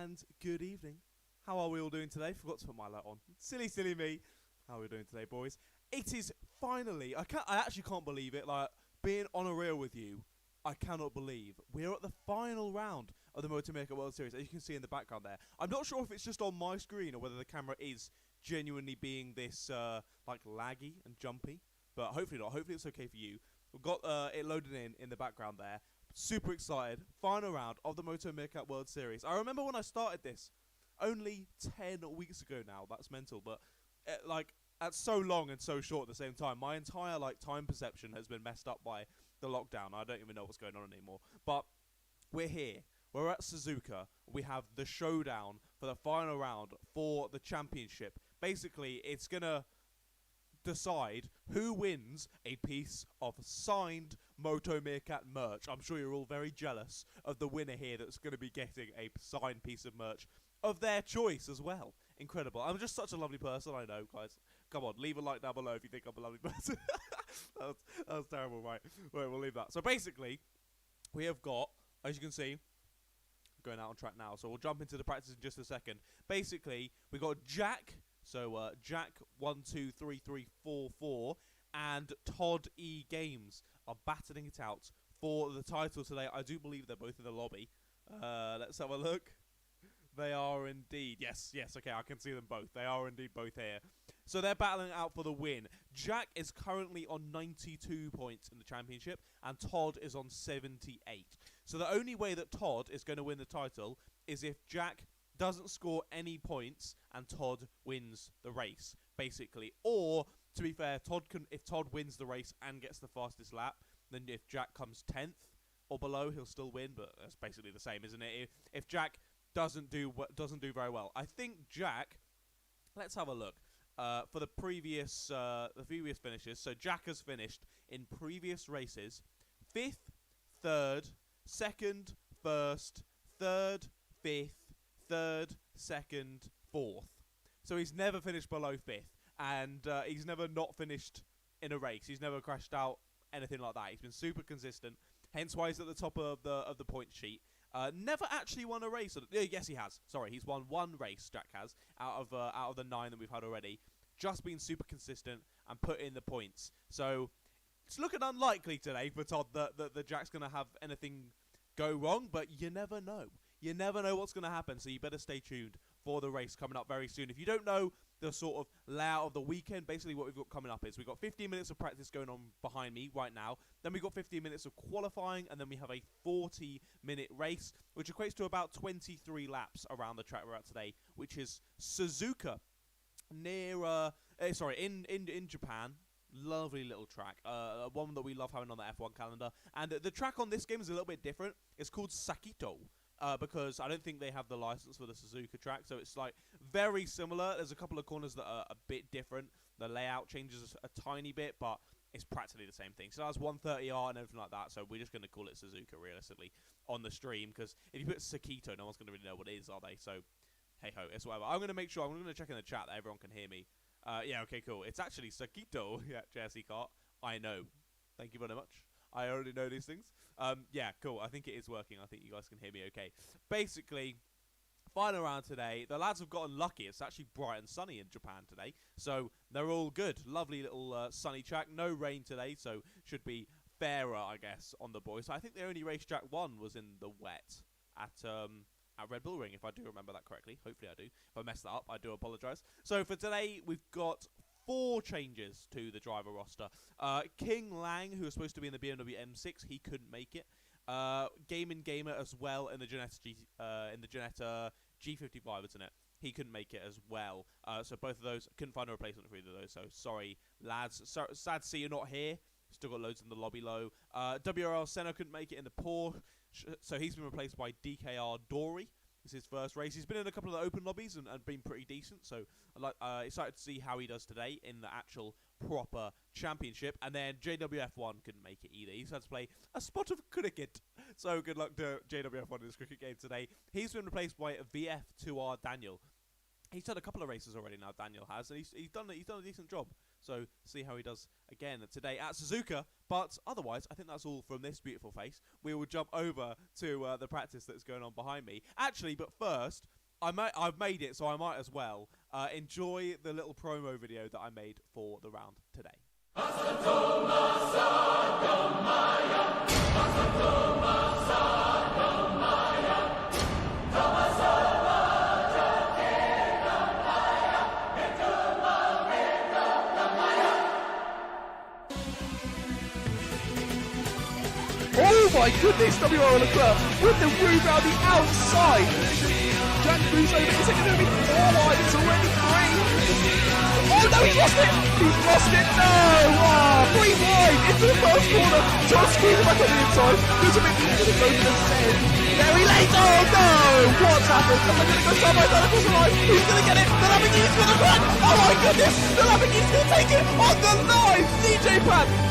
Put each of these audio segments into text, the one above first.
and good evening. How are we all doing today? Forgot to put my light on. Silly me. How are we doing today, boys? It is finally, I actually can't believe it, like, being on a reel with you, I cannot believe we're at the final round of the MotoMeerkat World Series, as you can see in the background there. I'm not sure if it's just on my screen or whether the camera is genuinely being this, like, laggy and jumpy, but hopefully not. Hopefully it's okay for you. We've got it loaded in the background there. Super excited. Final round of the MotoMeerkat World Series. I remember when I started this only 10 weeks ago now. That's mental, but like, that's so long and so short at the same time. My entire time perception has been messed up by the lockdown. I don't even know what's going on anymore. But we're here. We're at Suzuka. We have the showdown for the final round for the championship. Basically, it's going to decide who wins a piece of signed MotoMeerkat merch. I'm sure you're all very jealous of the winner here that's going to be getting a signed piece of merch of their choice as well. Incredible. I'm just such a lovely person, I know, guys. Come on, leave a like down below if you think I'm a lovely person. that was terrible, right? Wait, we'll leave that. So basically, we have got, as you can see, going out on track now, so we'll jump into the practice in just a second. Basically, we got Jack, so Jack 123344 and Todd E Games are battling it out for the title today. I do believe they're both in the lobby. Let's have a look. They are indeed. Yes, okay, I can see them both. They are indeed both here. So they're battling out for the win. Jack is currently on 92 points in the championship, and Todd is on 78. So the only way that Todd is going to win the title is if Jack doesn't score any points and Todd wins the race, basically. Or, to be fair, if Todd wins the race and gets the fastest lap, then if Jack comes 10th or below, he'll still win. But that's basically the same, isn't it? If Jack doesn't do very well, I think Jack. Let's have a look. For the previous finishes, so Jack has finished in previous races 5th, 3rd, 2nd, 1st, 3rd, 5th, 3rd, 2nd, 4th. So he's never finished below 5th, and he's never not finished in a race. He's never crashed out, anything like that. He's been super consistent, hence why he's at the top of the point sheet. Never actually won a race. Yes, he has. Sorry, he's won one race. Jack has out of the 9 that we've had already. Just been super consistent and put in the points. So it's looking unlikely today for Todd that Jack's going to have anything go wrong. But you never know. You never know what's going to happen. So you better stay tuned for the race coming up very soon. If you don't know the sort of layout of the weekend, basically what we've got coming up is we've got 15 minutes of practice going on behind me right now. Then we've got 15 minutes of qualifying, and then we have a 40-minute race, which equates to about 23 laps around the track we're at today, which is Suzuka near, in Japan. Lovely little track, one that we love having on the F1 calendar. And the track on this game is a little bit different. It's called Sakito. Because I don't think they have the license for the Suzuka track, so it's like very similar. There's a couple of corners that are a bit different. The layout changes a tiny bit, but it's practically the same thing. So that's 130R and everything like that. So we're just going to call it Suzuka realistically on the stream, because if you put Sakito, no one's going to really know what it is, are they? So hey ho, it's whatever. I'm going to make sure. I'm going to check in the chat that everyone can hear me. Yeah, okay, cool. It's actually Sakito. Yeah, JSC Kart. I know. Thank you very much. I already know these things. Yeah, cool. I think it is working. I think you guys can hear me okay. Basically, final round today. The lads have gotten lucky. It's actually bright and sunny in Japan today. So they're all good. Lovely little sunny track. No rain today, so should be fairer, I guess, on the boys. I think the only race Jack won was in the wet at Red Bull Ring, if I do remember that correctly. Hopefully I do. If I messed that up, I do apologise. So for today, we've got 4 changes to the driver roster. King Lang, who was supposed to be in the BMW M6, he couldn't make it. Gamer as well in the Ginetta G55, isn't it? He couldn't make it as well. So both of those, couldn't find a replacement for either of those. So sorry, lads. Sad to see you're not here. Still got loads in the lobby low. WRL Senna couldn't make it in the Porsche, so he's been replaced by DKR Dory. It's his first race. He's been in a couple of the open lobbies and been pretty decent. So I'm excited to see how he does today in the actual proper championship. And then JWF1 couldn't make it either. He's had to play a spot of cricket. So good luck to JWF1 in his cricket game today. He's been replaced by VF2R Daniel. He's done a couple of races already now, Daniel has, and he's done a decent job. So see how he does again today at Suzuka. But otherwise, I think that's all from this beautiful face. We will jump over to the practice that's going on behind me. Actually, but first, I've made it, so I might as well enjoy the little promo video that I made for the round today. Oh my goodness, WR on the club with the rebound the outside. Jack moves over, is it going to be 4 wide? It's already 3. Oh no, he's lost it! He's lost it, no! Oh, 3 wide into the first corner. Todd squeezing back on the inside. There's a bit easier to go to the send. Very late, oh no! What's happened? They're going to go side by side across the line. Who's going to get it? The Lamborghini's going to run! Oh my goodness! The Lamborghini's going to take it on the line! DJ Pan!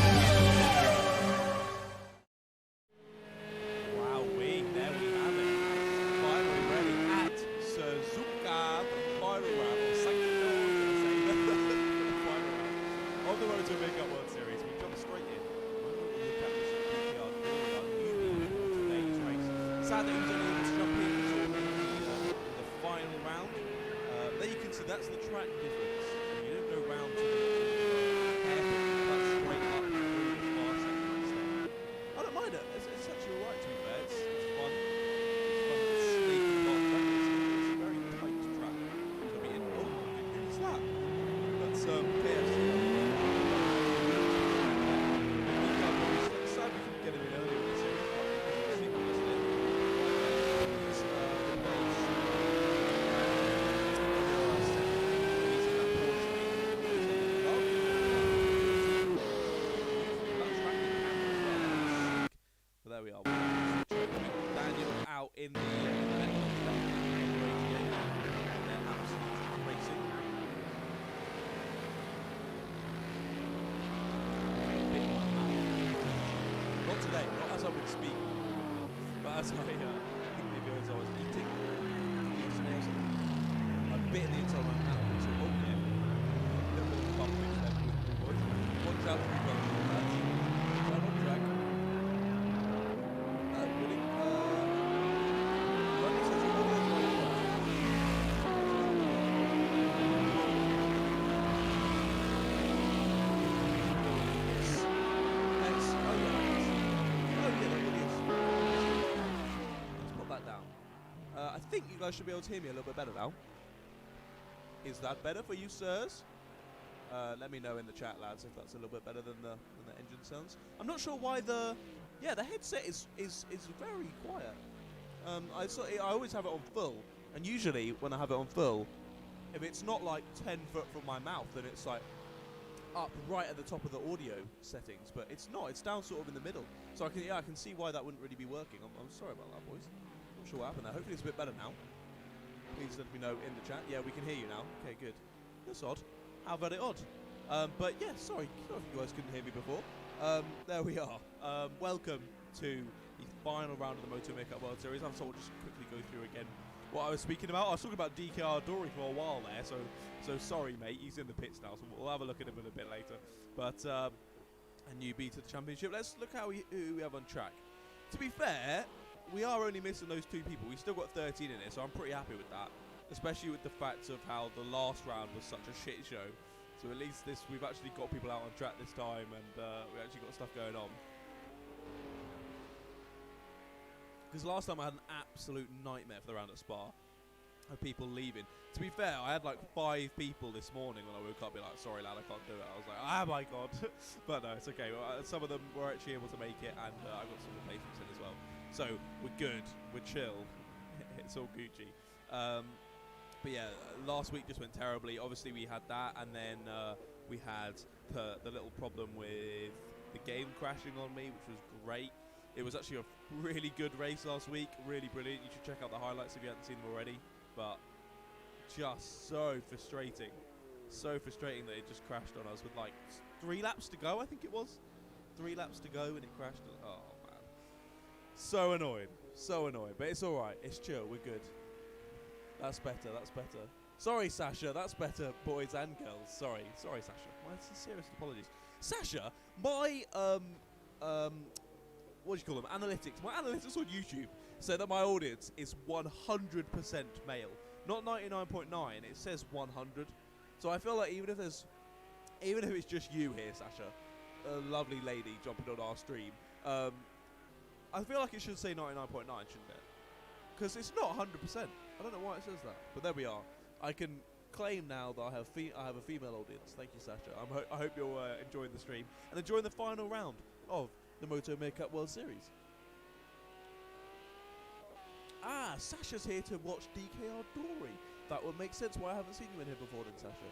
Sad that he was only able to jump in sort of the final round. There you can see that's the track difference. You don't go round to the hairpin, that's straight up through the far sections there. I don't mind it. It's actually alright to be fair. It's fun. It's fun to sneak and not track. It's a very tight track. So I mean, who's that? That's KFC. Sad we couldn't get him in earlier in the series. speak. But as I think the viewers, I was eating yesterday or something. I bit the inside of my mouth. So, oh yeah. A little bit of a bump fix there with the boys. Watch out for you guys. Right on track. Really? Running says the audio is very quiet. I think you guys should be able to hear me a little bit better now. Is that better for you, sirs? Let me know in the chat, lads, if that's a little bit better than the engine sounds. I'm not sure why the headset is very quiet. I always have it on full, and usually when I have it on full, if it's not like 10 foot from my mouth, then it's like up right at the top of the audio settings. But it's not. It's down sort of in the middle. So I can see why that wouldn't really be working. I'm sorry about that, boys. Not sure what happened there. Hopefully it's a bit better now. Please let me know in the chat. Yeah, we can hear you now. Okay, good. That's odd. How very odd. But yeah, sorry if you guys couldn't hear me before. There we are. Welcome to the final round of the MotoMeerkat World Series. I'm sort of just quickly go through again what I was speaking about. I was talking about DK Dory for a while there, so sorry, mate. He's in the pits now, so we'll have a look at him in a bit later. But a newbie to the championship. Let's look who we have on track. To be fair, we are only missing those 2 people. We still got 13 in it, so I'm pretty happy with that. Especially with the fact of how the last round was such a shit show. So at least we've actually got people out on track this time, and we actually got stuff going on. Because last time I had an absolute nightmare for the round at Spa. Of people leaving. To be fair, I had like 5 people this morning when I woke up, be like, sorry lad, I can't do it. I was like, oh my god. But no, it's okay. Some of them were actually able to make it, and I got some replacements in as well. So we're good, we're chill. It's all Gucci. But yeah, last week just went terribly. Obviously we had that, and then we had the little problem with the game crashing on me, which was great. It was actually a really good race last week, really brilliant. You should check out the highlights if you hadn't seen them already. But just so frustrating that it just crashed on us with like 3 laps to go, I think it was. 3 laps to go and it crashed. Oh man, so annoying, but it's alright, it's chill, we're good. That's better. Sorry Sasha, that's better, boys and girls. Sorry Sasha, my sincerest apologies. Sasha, my what do you call them, analytics, my analytics on YouTube say that my audience is 100% male, not 99.9, it says 100. So I feel like even if it's just you here, Sasha, a lovely lady jumping on our stream, I feel like it should say 99.9, shouldn't it? Because it's not 100%. I don't know why it says that, but there we are. I can claim now that I have a female audience. Thank you, Sasha. I hope you're enjoying the stream and enjoying the final round of the MotoMeerkat World Series. Ah, Sasha's here to watch DKR Dory. That would make sense why I haven't seen you in here before then, Sasha.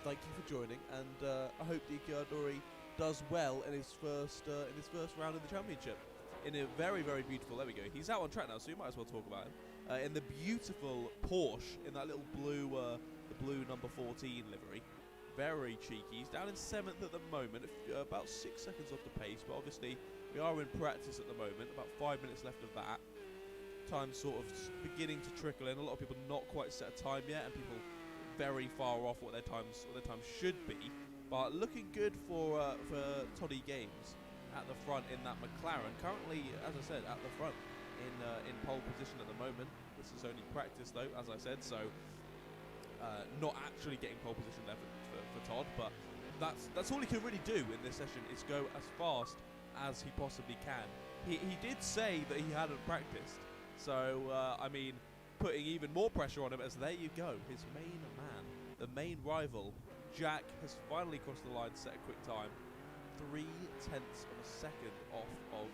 Thank you for joining, and I hope DKR Dory does well in his first round in the championship. In a very, very beautiful, there we go. He's out on track now, so you might as well talk about him. In the beautiful Porsche, in that little blue, the blue number 14 livery. Very cheeky. He's down in 7th at the moment, about 6 seconds off the pace, but obviously we are in practice at the moment, about 5 minutes left of that. Time's sort of beginning to trickle in. A lot of people not quite set a time yet, and people very far off what their times should be. But looking good for Toddy Games at the front in that McLaren. Currently, as I said, at the front in pole position at the moment. This is only practice though, as I said, so not actually getting pole position there for Todd, but that's all he can really do in this session is go as fast as he possibly can. He did say that he hadn't practiced, so I mean, putting even more pressure on him as there you go, his main man, the main rival, Jack, has finally crossed the line, set a quick time, 0.3 of a second off of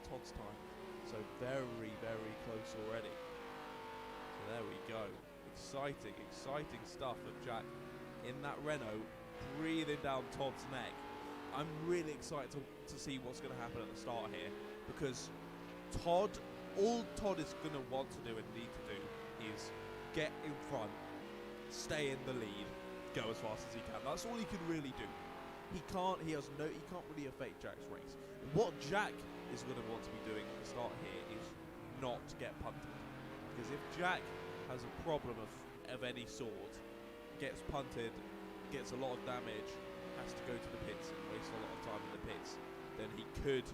Todd's time, so very, very close already. So there we go. Exciting stuff of Jack in that Renault, breathing down Todd's neck. I'm really excited to see what's going to happen at the start here, because all Todd is going to want to do and need to do is get in front, stay in the lead, go as fast as he can. That's all he can really do. He can't really affect Jack's race. What Jack is going to want to be doing at the start here is not get punted. Because if Jack has a problem of any sort, gets punted, gets a lot of damage, has to go to the pits and waste a lot of time in the pits, then he could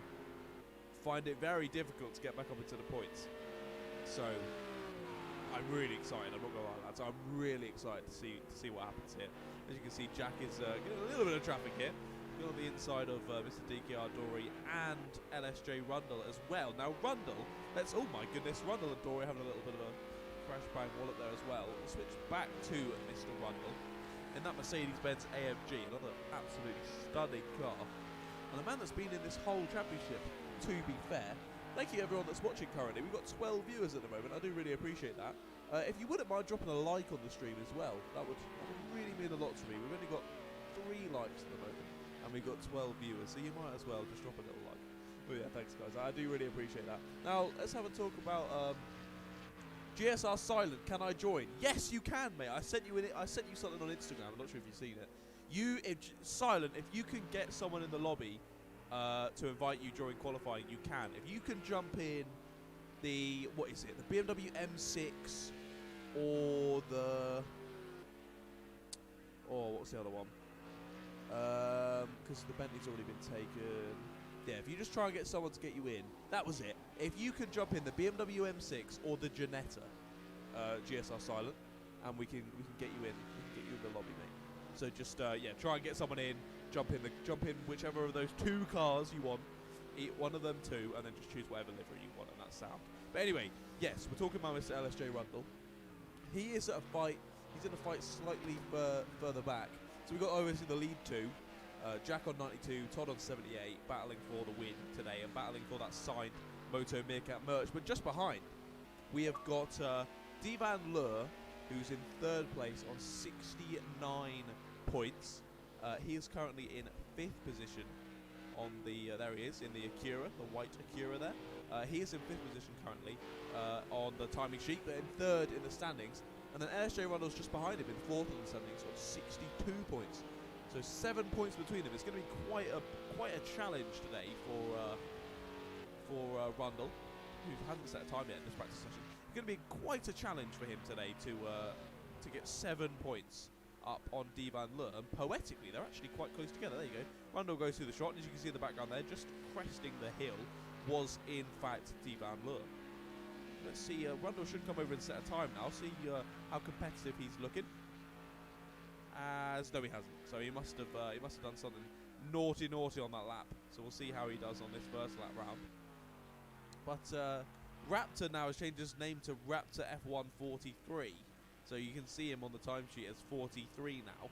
find it very difficult to get back up into the points. So I'm really excited. I'm not going to lie, lads. I'm really excited to see what happens here. As you can see, Jack is getting a little bit of traffic here. Going on the inside of Mr. DKR Dory and LSJ Rundle as well. Now Rundle, oh my goodness, Rundle and Dory having a little bit of a crash bang wallop there as well. We'll switch back to Mr. Rundle in that Mercedes-Benz AMG, another absolutely stunning car. And the man that's been in this whole championship, to be fair. Thank you everyone that's watching currently. We've got 12 viewers at the moment. I do really appreciate that. If you wouldn't mind dropping a like on the stream as well, that would really mean a lot to me. We've only got 3 likes at the moment, and we've got 12 viewers, so you might as well just drop a little like. But yeah, thanks guys. I do really appreciate that. Now let's have a talk about GSR Silent. Can I join? Yes, you can, mate. I sent you something on Instagram. I'm not sure if you've seen it. Silent, if you can get someone in the lobby to invite you during qualifying, you can. If you can jump in the BMW M6 or what's the other one? Because the Bentley's already been taken. Yeah, if you just try and get someone to get you in, that was it. If you can jump in the BMW M6 or the Janetta, GSR Silent, and we can get you in. We can get you in the lobby, mate. So just try and get someone in. Jump in whichever of those 2 cars you want. Eat one of them 2, and then just choose whatever livery you want, and that's sound. But anyway, yes, we're talking about Mr. LSJ Rundle. He is at a fight. He's in a fight slightly further back. So we've got obviously the lead 2. Jack on 92, Todd on 78, battling for the win today and battling for that signed MotoMeerkat merch. But just behind, we have got Divan Lure, who's in 3rd place on 69 points. He is currently in 5th position on the, there he is, in the Acura, the white Acura there. He is in 5th position currently on the timing sheet, but in 3rd in the standings. And then LSJ Rundle's just behind him in 4th in the standings on 62 points. So 7 points between them. It's going to be quite a challenge today for Rundle, who hasn't set a time yet in this practice session. It's going to be quite a challenge for him today to get 7 points up on Divan Lure. And poetically, they're actually quite close together. There you go. Rundle goes through the shot, and as you can see in the background there, just cresting the hill, was in fact Divan Lure. Let's see. Rundle should come over and set a time now. See how competitive he's looking. No, he hasn't. So he must have done something naughty on that lap. So we'll see how he does on this first lap round. But Raptor now has changed his name to Raptor F1 43. So you can see him on the timesheet as 43 now.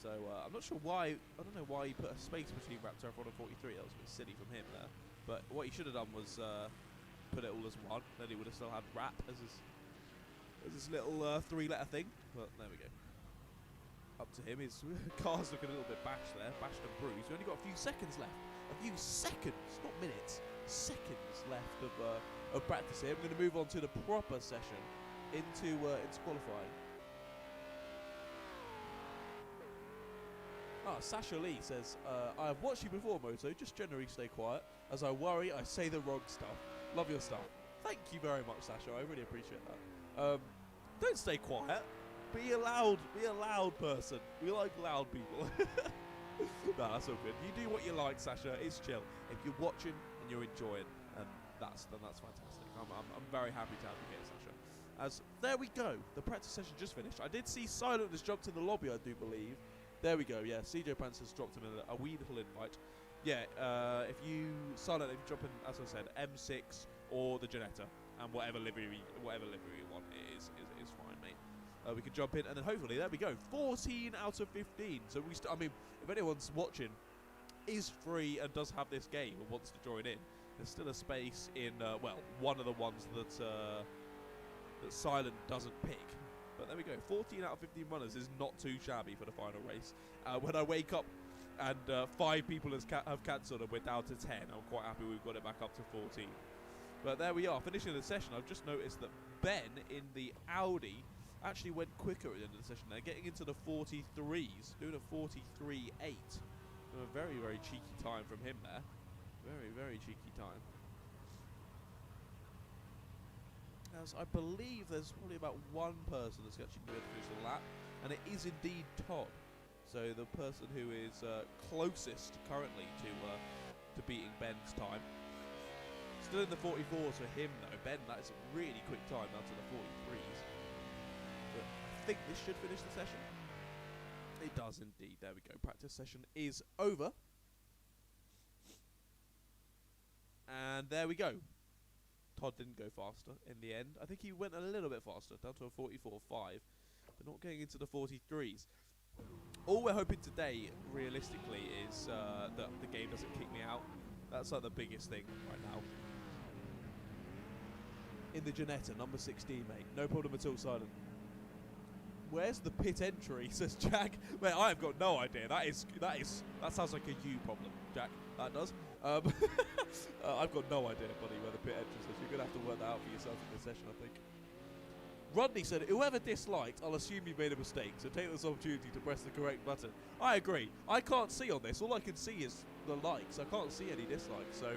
So I'm not sure why. I don't know why he put a space between Raptor F1 and 43. That was a bit silly from him there. But what he should have done was put it all as one. Then he would have still had Rap as his little 3-letter thing. But there we go. Up to him. His car's looking a little bit bashed there. Bashed and bruised. We've only got a few seconds left. A few seconds, not minutes. Seconds left of practice here. We're going to move on to the proper session into qualifying. Sasha Lee says, I have watched you before, Moto. Just generally stay quiet. As I worry, I say the wrong stuff. Love your stuff. Thank you very much, Sasha. I really appreciate that. Don't stay quiet. Be a loud person. We like loud people. No, that's all good. You do what you like, Sasha. It's chill. If you're watching and you're enjoying, then that's fantastic. I'm very happy to have you here, Sasha. As there we go. The practice session just finished. I did see Silent has jumped in the lobby, I do believe. There we go. Yeah, CJ Pants has dropped him a wee little invite. Yeah, if you jump in, as I said, M6 or the Janetta, and whatever livery you want, it is fine, mate. We can jump in, and then hopefully, there we go, 14 out of 15. So I mean, if anyone's watching, is free and does have this game and wants to join in, there's still a space in one of the ones that Silent doesn't pick. But there we go, 14 out of 15 runners is not too shabby for the final race. When I wake up and 5 people have cancelled and we're down to 10, I'm quite happy we've got it back up to 14. But there we are, finishing the session. I've just noticed that Ben in the Audi actually went quicker at the end of the session. They're getting into the 43s, doing a 43.8. A very, very cheeky time from him there. Very, very cheeky time. As I believe there's probably about one person that's actually going to finish the lap, and it is indeed Todd. So the person who is closest currently to beating Ben's time. Still in the 44s for him though. Ben, that is a really quick time down to the 43s. But I think this should finish the session. It does indeed. There we go. Practice session is over. And there we go. Todd didn't go faster in the end. I think he went a little bit faster, down to a 44.5, but not getting into the 43s. All we're hoping today, realistically, is that the game doesn't kick me out. That's like the biggest thing right now. In the Ginetta, number 16, mate. No problem at all, Silent. Where's the pit entry, says Jack. Mate, I have got no idea. That sounds like a you problem, Jack. That does. I've got no idea, buddy, where the pit entry is. You're going to have to work that out for yourself in this session, I think. Rodney said, whoever disliked, I'll assume you made a mistake, so take this opportunity to press the correct button. I agree. I can't see on this. All I can see is the likes. I can't see any dislikes. So,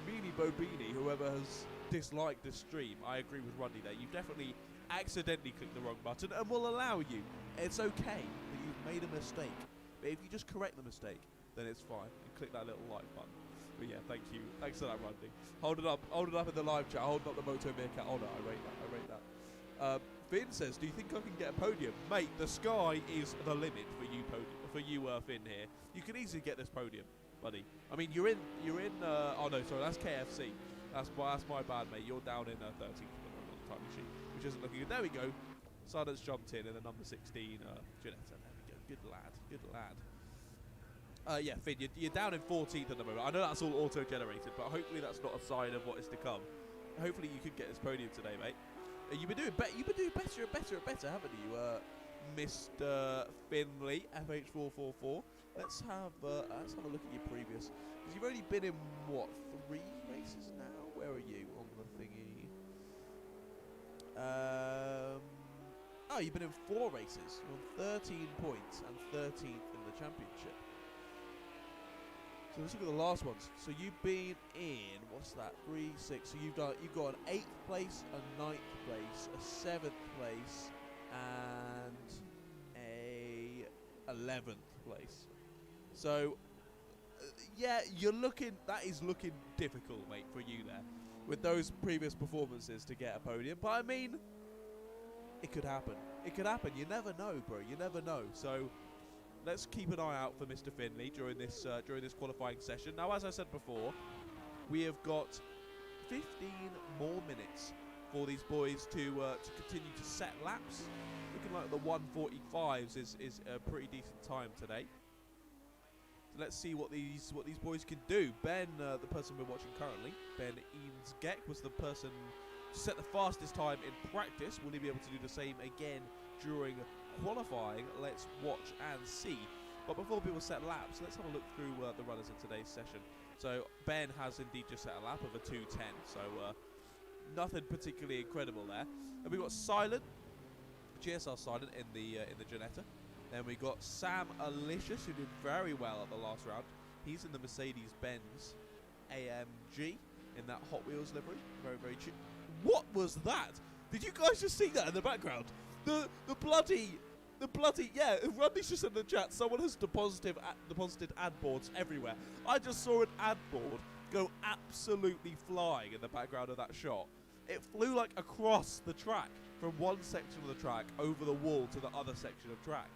Beanie Bobini, whoever has disliked this stream, I agree with Rodney there. You've definitely accidentally clicked the wrong button, and we'll allow you. It's okay that you've made a mistake. But if you just correct the mistake, then it's fine. And click that little like button. But yeah, thank you. Thanks for that, Rodney. Hold it up in the live chat. Holding up the MotoMeerkat honor. I rate that. Finn says, do you think I can get a podium? Mate, the sky is the limit for you, Finn here. You can easily get this podium, buddy. I mean, you're in, oh no, sorry, that's KFC. That's my bad, mate. You're down in 13th on the time machine, which isn't looking good. There we go. Silence jumped in the number 16, Ginetta. There we go. Good lad. Yeah, Finn, you're down in 14th at the moment. I know that's all auto-generated, but hopefully that's not a sign of what is to come. Hopefully you could get this podium today, mate. You've been doing better and better, haven't you, Mr. Finley, FH444? Let's have a look at your previous, because you've only been in what, 3 races now? Where are you on the thingy? Oh, you've been in 4 races. You're on 13 points and 13th in the championship. So let's look at the last ones. So you've been in, what's that, 3, 6. So you've got an 8th place, a 9th place, a 7th place, and a 11th place. So yeah, that is looking difficult, mate, for you there, with those previous performances to get a podium. But I mean, it could happen. It could happen. You never know, bro. You never know. So let's keep an eye out for Mr. Finley during this qualifying session. Now, as I said before, we have got 15 more minutes for these boys to continue to set laps. Looking like the 1:45s is a pretty decent time today. So let's see what these boys can do. Ben, the person we're watching currently, Ben Eansgeck, was the person to set the fastest time in practice. Will he be able to do the same again during qualifying? Let's watch and see. But before people set laps, let's have a look through the runners in today's session. So Ben has indeed just set a lap of a 2:10, so nothing particularly incredible there. And we've got Silent, GSR Silent in the Ginetta. Then we got Sam Alicious, who did very well at the last round. He's in the Mercedes-Benz AMG in that Hot Wheels livery. Very, very cheap. What was that? Did you guys just see that in the background? The bloody, yeah, Rodney's just in the chat. Someone has deposited ad boards everywhere. I just saw an ad board go absolutely flying in the background of that shot. It flew like across the track, from one section of the track over the wall to the other section of track.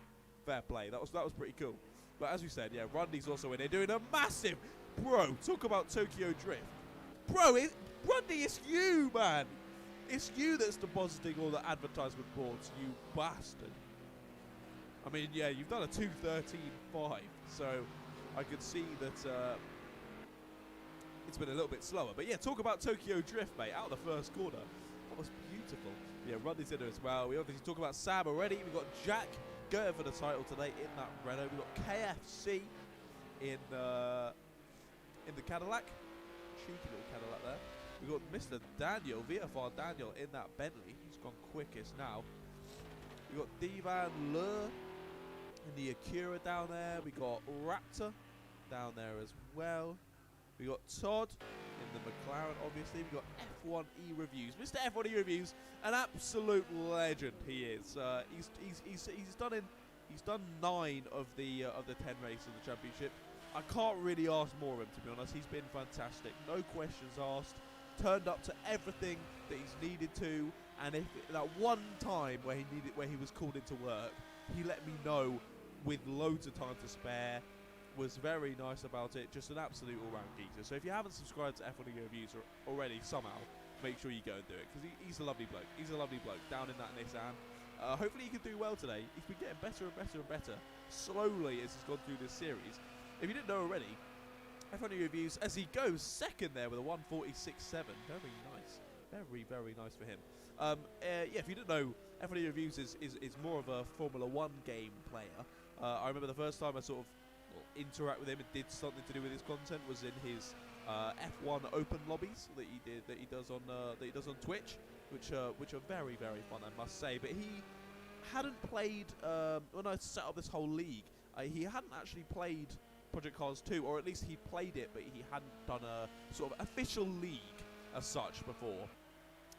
Fair play. That was pretty cool. But as we said, yeah, Rodney's also in here doing a massive, bro, talk about Tokyo Drift. Bro, Rodney, it's you, man. It's you that's depositing all the advertisement boards, you bastard. I mean, yeah, you've done a 2:13.5, so I could see that it's been a little bit slower. But yeah, talk about Tokyo Drift, mate, out of the first corner. That was beautiful. Yeah, Rodney's in there as well. We obviously talk about Sam already. We've got Jack going for the title today in that Renault. We've got KFC in the Cadillac. Cheeky little Cadillac there. We've got Mr. Daniel, VFR Daniel, in that Bentley. He's gone quickest now. We've got Divan Lur in the Acura down there. We've got Raptor down there as well. We got Todd in the McLaren, obviously. We got F1E Reviews. Mr. F1E Reviews, an absolute legend he is. He's done 9 of the 10 races of the championship. I can't really ask more of him, to be honest. He's been fantastic. No questions asked. Turned up to everything that he's needed to, and if that one time where he was called into work, he let me know with loads of time to spare. Was very nice about it. Just an absolute all-round geezer. So if you haven't subscribed to F1 Reviews already, somehow make sure you go and do it, because he's a lovely bloke. He's a lovely bloke down in that Nissan. Hopefully he can do well today. He's been getting better and better and better slowly as he's gone through this series. If you didn't know already, F1 Reviews, as he goes second there with a 146.7. Very nice. Very, very nice for him. Yeah, if you didn't know, F1 Reviews is more of a Formula 1 game player. I remember the first time I sort of interact with him and did something to do with his content was in his F1 open lobbies that he does on Twitch, which are very, very fun, I must say. But he hadn't played when I set up this whole league. He hadn't actually played Project Cars 2, or at least he played it, but he hadn't done a sort of official league as such before.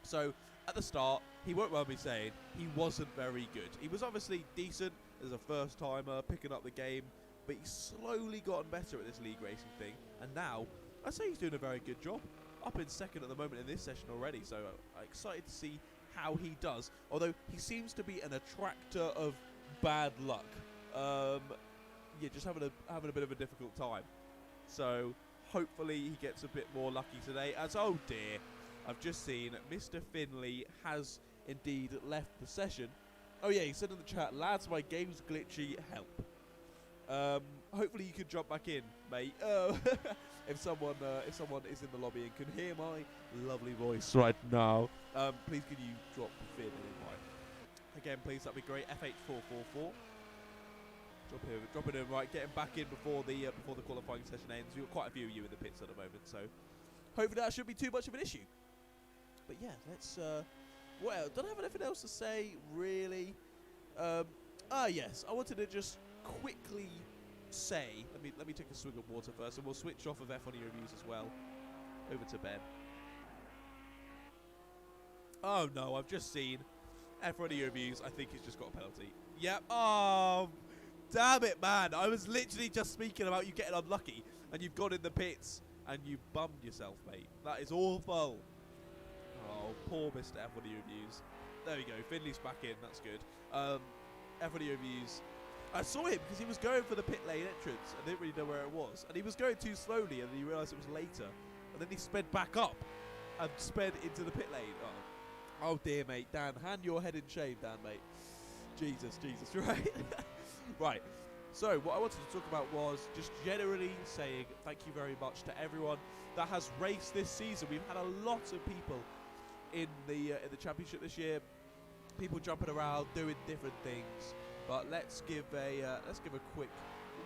So at the start, he won't mind me saying he wasn't very good. He was obviously decent as a first timer picking up the game, but he's slowly gotten better at this league racing thing, and now I'd say he's doing a very good job. Up in second at the moment in this session already, so I'm excited to see how he does. Although he seems to be an attractor of bad luck. Yeah, just having a bit of a difficult time. So hopefully he gets a bit more lucky today. As oh dear, I've just seen Mr. Finley has indeed left the session. Oh yeah, he said in the chat, lads, my game's glitchy. Help. Hopefully you can jump back in, mate. If someone is in the lobby and can hear my lovely voice right now, please can you drop Finn an invite? Again, please, that'd be great. FH444. Drop it in right. Getting back in before the qualifying session ends. We've got quite a few of you in the pits at the moment, so hopefully that shouldn't be too much of an issue. But yeah, let's. Well, don't have anything else to say really. Yes, I wanted to just quickly say. Let me take a swig of water first, and we'll switch off of F1 Reviews as well. Over to Ben. Oh no, I've just seen F1 Reviews. I think he's just got a penalty. Yep. Oh. Damn it, man. I was literally just speaking about you getting unlucky, and you've gone in the pits, and you bummed yourself, mate. That is awful. Oh, poor Mr. F1 Reviews. There we go. Finley's back in. That's good. F1 Reviews. I saw him because he was going for the pit lane entrance. I didn't really know where it was. And he was going too slowly, and then he realised it was later. And then he sped back up and sped into the pit lane. Oh dear, mate. Dan, hand your head in shame, Dan, mate. Jesus, right? Right, so what I wanted to talk about was just generally saying thank you very much to everyone that has raced this season. We've had a lot of people in the championship this year, people jumping around doing different things. But let's give a quick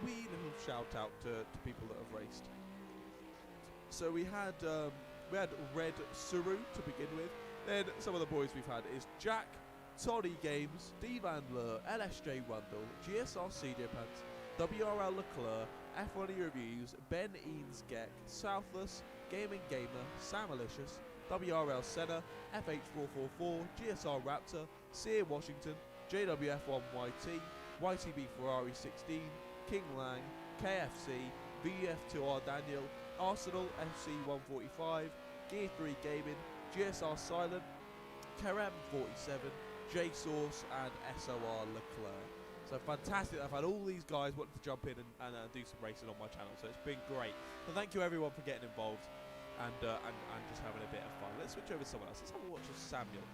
wee little shout out to people that have raced. So we had Red Suru to begin with. Then some of the boys we've had is Jack, Toddy Games, D Van Leur, LSJ Rundle, GSR CJ Pants, WRL Leclerc, F1 Reviews, Ben Eansgeck, Southless, Gaming Gamer, Sam Malicious, WRL Senna, FH444, GSR Raptor, Sear Washington, JWF1YT, YTB Ferrari 16, King Lang, KFC, VF2R Daniel, Arsenal FC 145, Gear 3 Gaming, GSR Silent, Kerem 47, J-Source and SOR Leclerc. So fantastic. I've had all these guys wanting to jump in and do some racing on my channel. So it's been great. So thank you everyone for getting involved and just having a bit of fun. Let's switch over to someone else. Let's have a watch of Samuel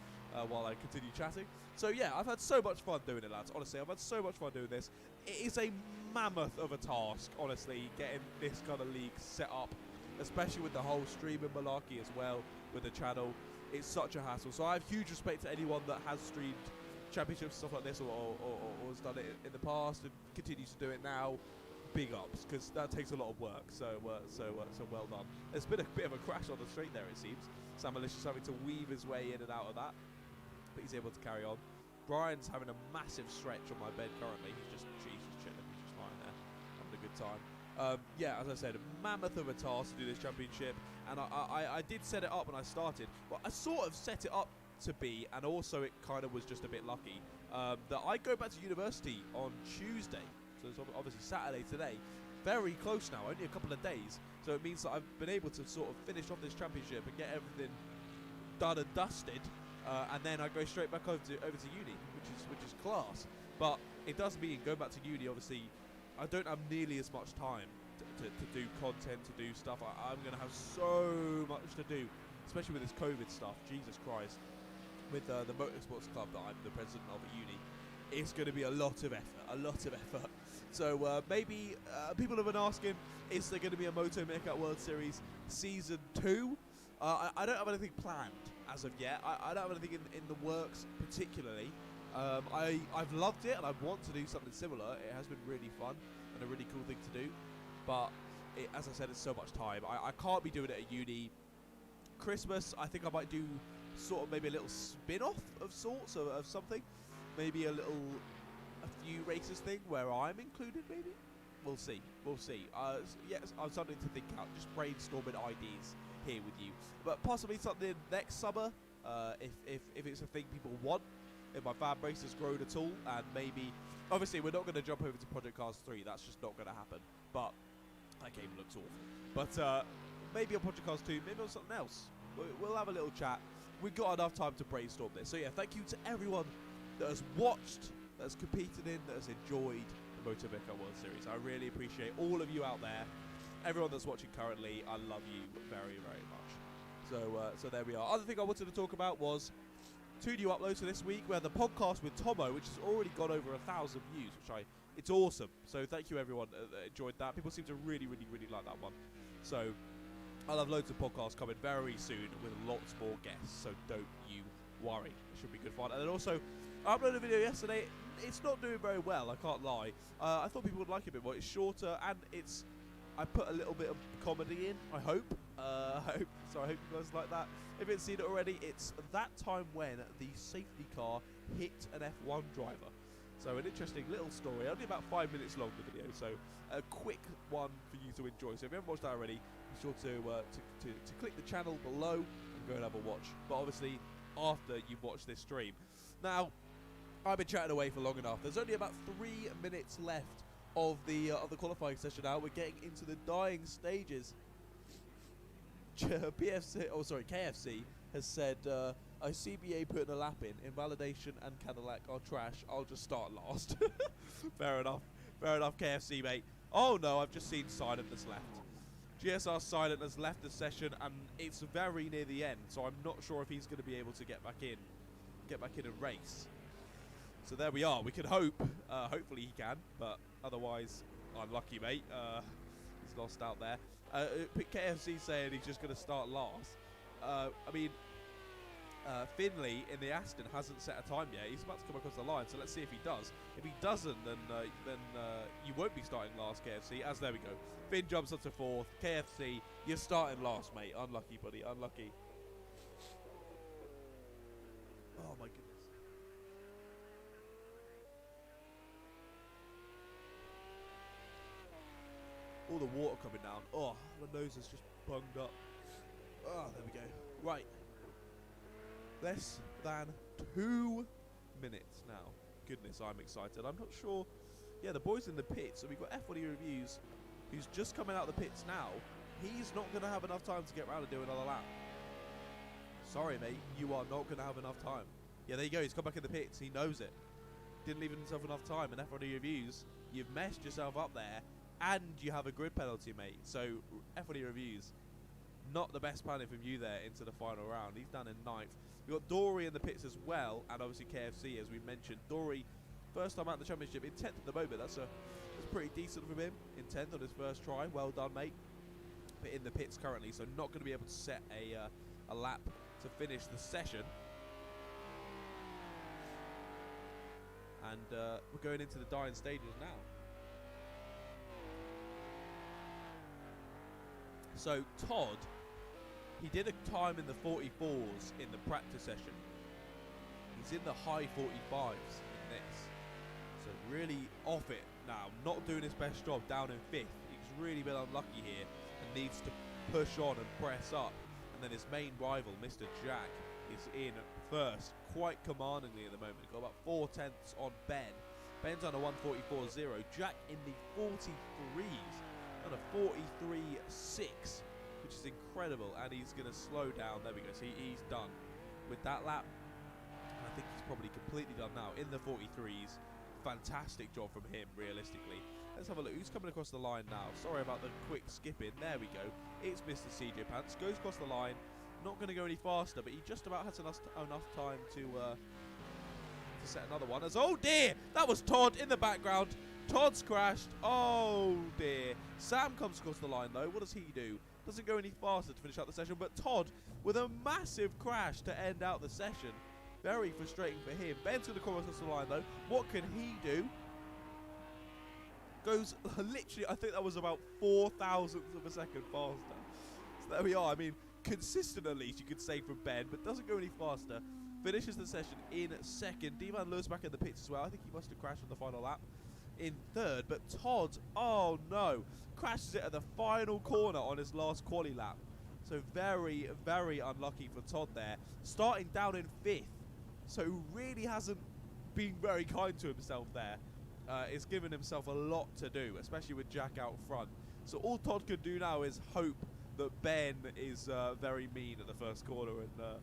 while I continue chatting. So yeah, I've had so much fun doing it, lads. Honestly, I've had so much fun doing this. It is a mammoth of a task, honestly, getting this kind of league set up, especially with the whole streaming malarkey as well with the channel. It's such a hassle. So I have huge respect to anyone that has streamed championships and stuff like this or has done it in the past and continues to do it now. Big ups, because that takes a lot of work. So well done. There's been a bit of a crash on the straight there, it seems. Sam Malicious having to weave his way in and out of that, but he's able to carry on. Brian's having a massive stretch on my bed currently. He's just chilling. He's just lying there, having a good time. Yeah, as I said, a mammoth of a task to do this championship, and I did set it up when I started. But I sort of set it up to be, and also it kind of was just a bit lucky, that I go back to university on Tuesday, so it's obviously Saturday today. Very close now, only a couple of days, so it means that I've been able to sort of finish off this championship and get everything done and dusted, and then I go straight back over to uni, which is class. But it does mean going back to uni, obviously I don't have nearly as much time to do content, to do stuff. I'm going to have so much to do, especially with this COVID stuff. Jesus Christ. With the Motorsports Club that I'm the president of at uni, it's going to be a lot of effort. So maybe people have been asking, is there going to be a MotoMeerkat World Series Season 2? I don't have anything planned as of yet. I don't have anything in the works particularly. I've loved it and I want to do something similar. It has been really fun and a really cool thing to do. But as I said, it's so much time. I can't be doing it at uni. Christmas, I think I might do sort of maybe a little spin-off of sorts of something. Maybe a few races thing where I'm included maybe. We'll see. Yes, I'm something to think out. Just brainstorming ideas here with you. But possibly something next summer, if it's a thing people want. If my fan base has grown at all, and maybe, obviously we're not going to jump over to Project Cars 3, that's just not going to happen, but that game looks awful. But maybe on Project Cars 2, maybe on something else. We'll have a little chat. We've got enough time to brainstorm this. So yeah, thank you to everyone that has watched, that has competed in, that has enjoyed the MotoMeerkat World Series. I really appreciate all of you out there. Everyone that's watching currently, I love you very, very much. So there we are. Other thing I wanted to talk about was 2 new uploads for this week. We had the podcast with Tomo, which has already got over 1,000 views, it's awesome. So thank you everyone that enjoyed that. People seem to really, really, really like that one. So I'll have loads of podcasts coming very soon with lots more guests, so don't you worry. It should be good fun. And then also, I uploaded a video yesterday. It's not doing very well, I can't lie. I thought people would like it a bit more. It's shorter and I put a little bit of comedy in, I hope. So I hope you guys like that. If you haven't seen it already, it's that time when the safety car hit an F1 driver. So an interesting little story, only about 5 minutes long, the video, so a quick one for you to enjoy. So if you haven't watched that already, be sure to click the channel below and go and have a watch. But obviously, after you've watched this stream. Now, I've been chatting away for long enough. There's only about 3 minutes left of the qualifying session now. We're getting into the dying stages. KFC has said, I CBA putting a lap in. Invalidation and Cadillac are trash. I'll just start last. Fair enough, KFC, mate. Oh no, I've just seen Silent has left. GSR Silent has left the session, and it's very near the end, so I'm not sure if he's going to be able to get back in and race. So there we are. We can hope. Hopefully he can, but otherwise, unlucky, mate. He's lost out there. KFC saying he's just going to start last. Finley in the Aston hasn't set a time yet. He's about to come across the line, so let's see if he does. If he doesn't, then you won't be starting last, KFC. As there we go. Finn jumps up to 4th. KFC, you're starting last, mate. Unlucky, buddy. Unlucky. Oh my goodness. All the water coming down. Oh, my nose is just bunged up. Oh, there we go. Right. Less than 2 minutes now. Goodness, I'm excited. I'm not sure. Yeah, the boys in the pits. So we've got F1 Reviews, who's just coming out of the pits now. He's not going to have enough time to get around and do another lap. Sorry, mate. You are not going to have enough time. Yeah, there you go. He's come back in the pits. He knows it. Didn't leave himself enough time. And F1 Reviews, you've messed yourself up there. And you have a grid penalty, mate. So, F1 Reviews, not the best planning from you there into the final round. He's down in 9th. We've got Dory in the pits as well, and obviously KFC, as we mentioned. Dory, first time out in the championship, in 10th at the moment. That's pretty decent from him, in 10th on his first try. Well done, mate. But in the pits currently, so not going to be able to set a lap to finish the session. And we're going into the dying stages now. So Todd, he did a time in the 44s in the practice session. He's in the high 45s in this. So really off it now. Not doing his best job, down in 5th. He's really been unlucky here and needs to push on and press up. And then his main rival, Mr. Jack, is in first, quite commandingly at the moment. Got about 4/10 on Ben. Ben's on a 1:44.0. Jack in the 43s on a 43.6, which is incredible. And he's going to slow down. There we go. See, he's done with that lap. I think he's probably completely done now in the 43s. Fantastic job from him, realistically. Let's have a look. Who's coming across the line now? Sorry about the quick skipping. There we go. It's Mr. CJ Pants. Goes across the line. Not going to go any faster, but he just about has enough time to set another one. As oh dear, that was Todd in the background. Todd's crashed. Oh dear. Sam comes across the line though. What does he do? Doesn't go any faster to finish out the session, but Todd with a massive crash to end out the session. Very frustrating for him. Ben's going to come across the line though. What can he do? Goes literally, I think that was about 4,000ths of a second faster. So there we are. I mean, consistent at least, you could say, from Ben, but doesn't go any faster. Finishes the session in second. D-Man Lewis back in the pits as well. I think he must have crashed on the final lap in third. But Todd, oh no, crashes it at the final corner on his last quali lap. So very, very unlucky for Todd there. Starting down in fifth. So really hasn't been very kind to himself there. He's given himself a lot to do, especially with Jack out front. So all Todd can do now is hope that Ben is very mean at the first corner, and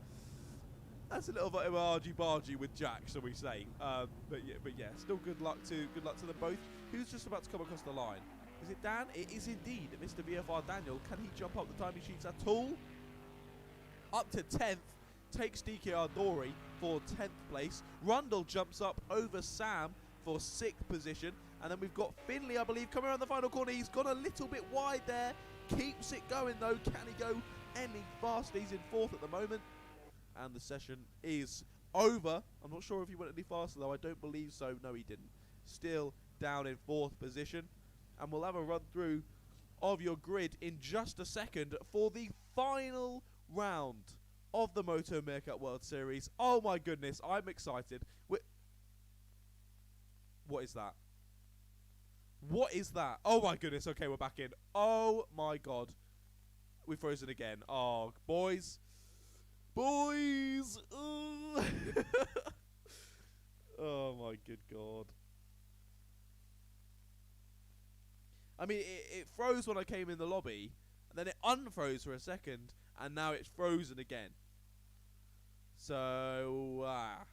that's a little bit of argy-bargy with Jack, shall we say? But yeah, still good luck to them both. Who's just about to come across the line? Is it Dan? It is indeed Mr. VFR Daniel. Can he jump up the timing sheets at all? Up to 10th. Takes DKR Dory for 10th place. Rundle jumps up over Sam for 6th position. And then we've got Finley, I believe, coming around the final corner. He's gone a little bit wide there. Keeps it going, though. Can he go any faster? He's in 4th at the moment. And the session is over. I'm not sure if he went any faster, though. I don't believe so. No, he didn't. Still down in 4th position. And we'll have a run through of your grid in just a second for the final round of the MotoMeerkat World Series. Oh my goodness, I'm excited. What is that? What is that? Oh my goodness, okay, we're back in. Oh my god. We've frozen again. Oh, boys. Boys! Oh my good god. I mean, it froze when I came in the lobby, and then it unfroze for a second, and now it's frozen again. So, oh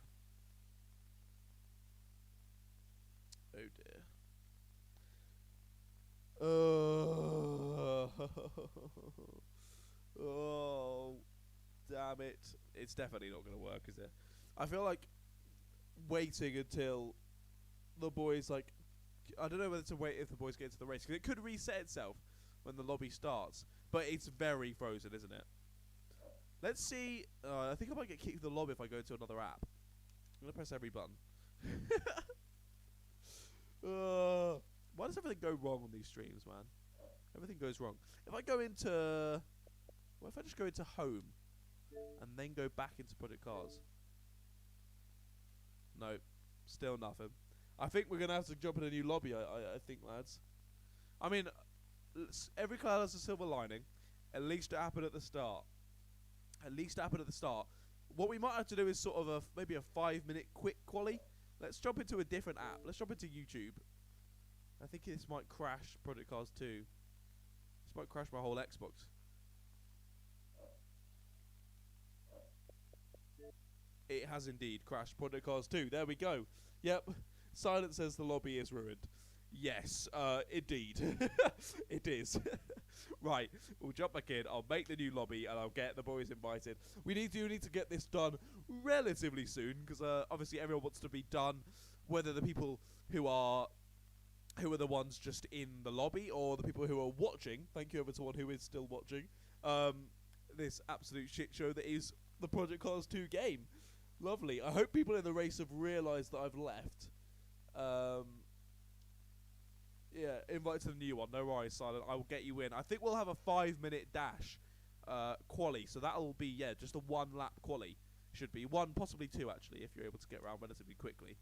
dear. Oh, damn it. It's definitely not going to work, is it? I feel like waiting until the boys, like, I don't know whether to wait if the boys get into the race, because it could reset itself when the lobby starts, but it's very frozen, isn't it? Let's see. I think I might get kicked from the lobby if I go to another app. I'm going to press every button. Why does everything go wrong on these streams, man? Everything goes wrong. If I go into... What if I just go into home and then go back into Project Cars? No, still nothing. I think we're going to have to jump in a new lobby, I think, lads. I mean, every cloud has a silver lining. At least it happened at the start. At least it happened at the start. What we might have to do is sort of maybe a 5-minute quick quali. Let's jump into a different app. Let's jump into YouTube. I think this might crash Project Cars 2. This might crash my whole Xbox. It has indeed crashed Project Cars 2. There we go. Yep. Silence says the lobby is ruined. Yes, indeed. It is. Right, we'll jump back in. I'll make the new lobby and I'll get the boys invited. We need to get this done relatively soon because obviously everyone wants to be done. Whether the people who are the ones just in the lobby or the people who are watching. Thank you over to one who is still watching. This absolute shit show that is the Project Cars 2 game. Lovely. I hope people in the race have realised that I've left. Yeah, invite to the new one. No worries, Silent. I will get you in. I think we'll have a 5-minute dash quali. So that'll be, yeah, just a 1-lap quali. Should be. 1, possibly 2, actually, if you're able to get around relatively quickly.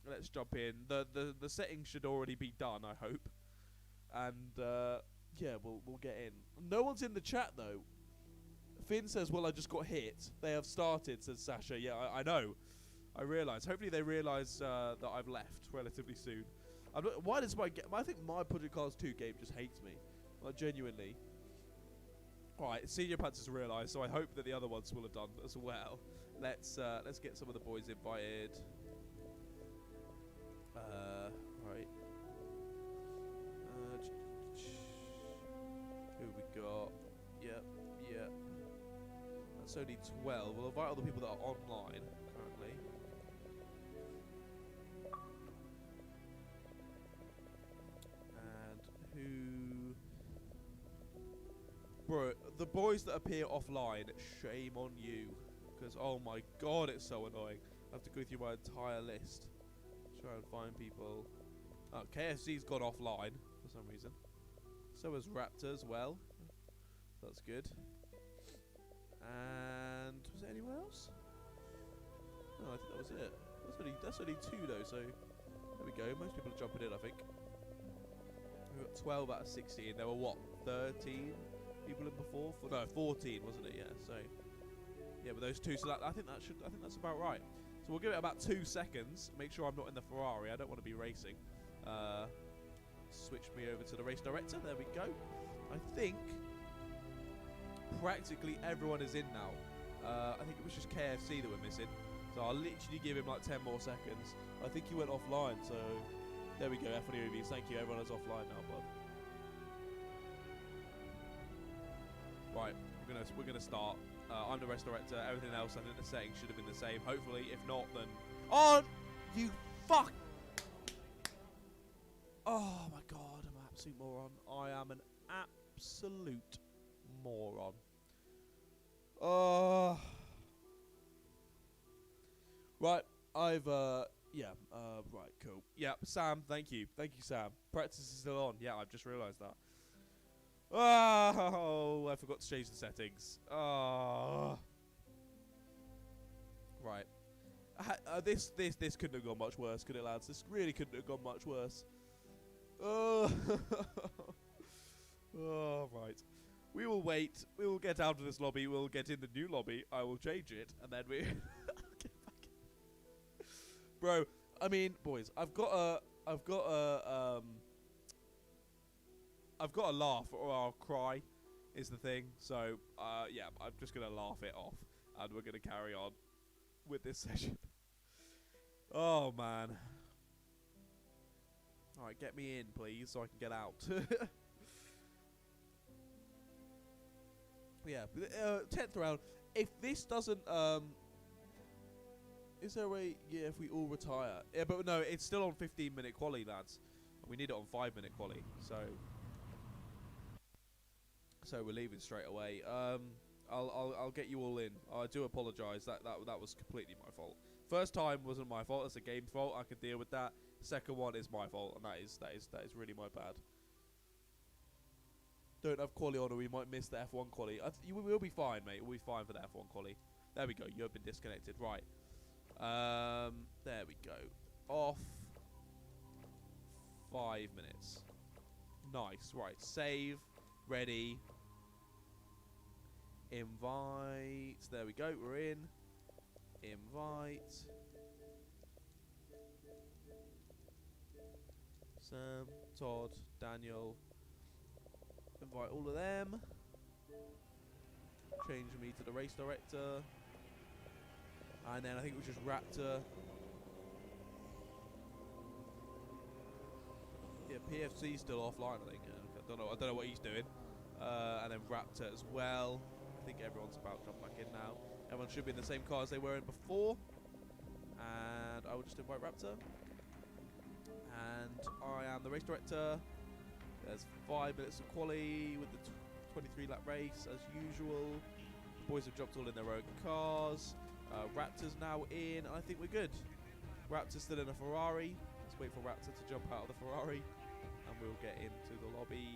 Let's jump in. The settings should already be done, I hope. and yeah, we'll get in. No one's in the chat though. Finn says, "Well, I just got hit. They have started," says Sasha. Yeah, I know. I realise. Hopefully they realise that I've left relatively soon. Why does I think my Project Cars 2 game just hates me. Like, genuinely. Right, Senior Pants has realised, so I hope that the other ones will have done as well. Let's get some of the boys invited. Right. Who we got? Yep. That's only 12. We'll invite all the people that are online currently. And who? Bro, the boys that appear offline, shame on you. Because, oh my god, it's so annoying. I have to go through my entire list. Try and find people. Oh, KFC's gone offline for some reason. So has Raptor as well. That's good. And was there anyone else? No, I think that was it. That's only 2 though, so there we go. Most people are jumping in, I think. We got 12 out of 16. There were what? 13 people in before? No, 14, wasn't it? Yeah. So yeah, but those 2. So I think that's about right. So we'll give it about 2 seconds. Make sure I'm not in the Ferrari. I don't want to be racing. Switch me over to the race director. There we go. I think practically everyone is in now. I think it was just KFC that we're missing. So I'll literally give him like 10 more seconds. I think he went offline, so there we go. F1 movies. Thank you. Everyone is offline now, bud. Right, we're gonna start. I'm the race director. Everything else, I think the settings should have been the same. Hopefully, if not, then on you fuck. Oh my god, I'm an absolute moron. I am an absolute moron. Right, right, cool. Yeah, Sam, thank you, Sam. Practice is still on. Yeah, I've just realised that. Oh, I forgot to change the settings. Oh. Right. This couldn't have gone much worse, could it, lads? This really couldn't have gone much worse. Oh. Oh, right. We will wait. We will get out of this lobby. We'll get in the new lobby. I will change it, and then we get back. Bro, I mean, boys, I've got a laugh or I'll cry is the thing. So, yeah, I'm just going to laugh it off and we're going to carry on with this session. Oh, man. All right, get me in, please, so I can get out. Yeah, 10th round. If this doesn't, is there a way, yeah, if we all retire? Yeah, but no, it's still on 15-minute quali, lads. We need it on 5-minute quali, so we're leaving straight away. I'll get you all in. I do apologise. That was completely my fault. First time wasn't my fault. It's a game fault. I can deal with that. Second one is my fault, and that is really my bad. Don't have quali on, or we might miss the F1 quali. We'll be fine, mate. We'll be fine for the F1 quali. There we go. You have been disconnected. Right. There we go. Off. 5 minutes. Nice. Right. Save. Ready. Invite. There we go. We're in. Invite. Sam, Todd, Daniel. Invite all of them. Change me to the race director. And then I think it was just Raptor. Yeah, PFC's still offline, I think. I don't know what he's doing. And then Raptor as well. I think everyone's about to jump back in now. Everyone should be in the same car as they were in before. And I will just invite Raptor. And I am the race director. There's 5 minutes of quali with the 23-lap race as usual. The boys have jumped all in their own cars. Raptor's now in. I think we're good. Raptor's still in a Ferrari. Let's wait for Raptor to jump out of the Ferrari. And we'll get into the lobby.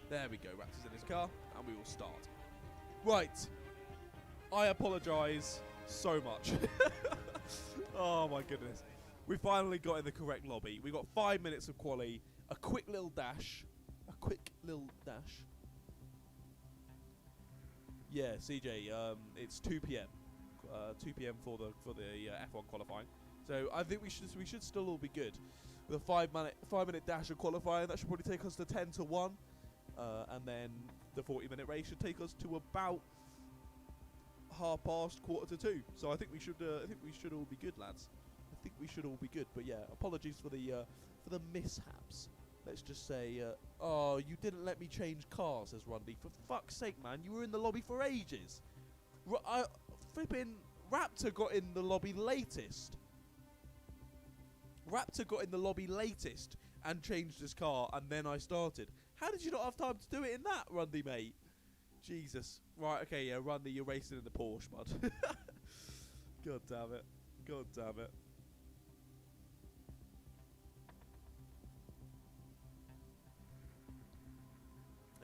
There we go. Raptor's in his car. And we will start. Right. I apologise so much. Oh my goodness. We finally got in the correct lobby. We got 5 minutes of quali, a quick little dash. Yeah, CJ, it's 2 p.m. 2 p.m. for the F1 qualifying. So I think we should still all be good. With a 5-minute dash of qualifying, that should probably take us to 10 to 1. And then the 40-minute race should take us to about 2:30. So I think we should all be good, lads. I think we should all be good. But yeah, apologies for the mishaps. Let's just say, oh, you didn't let me change cars, says Rundy. For fuck's sake, man, you were in the lobby for ages. Flipping Raptor got in the lobby latest. And changed his car, and then I started. How did you not have time to do it in that, Rundy, mate? Jesus. Right, okay, yeah, Rundy, you're racing in the Porsche, bud. God damn it.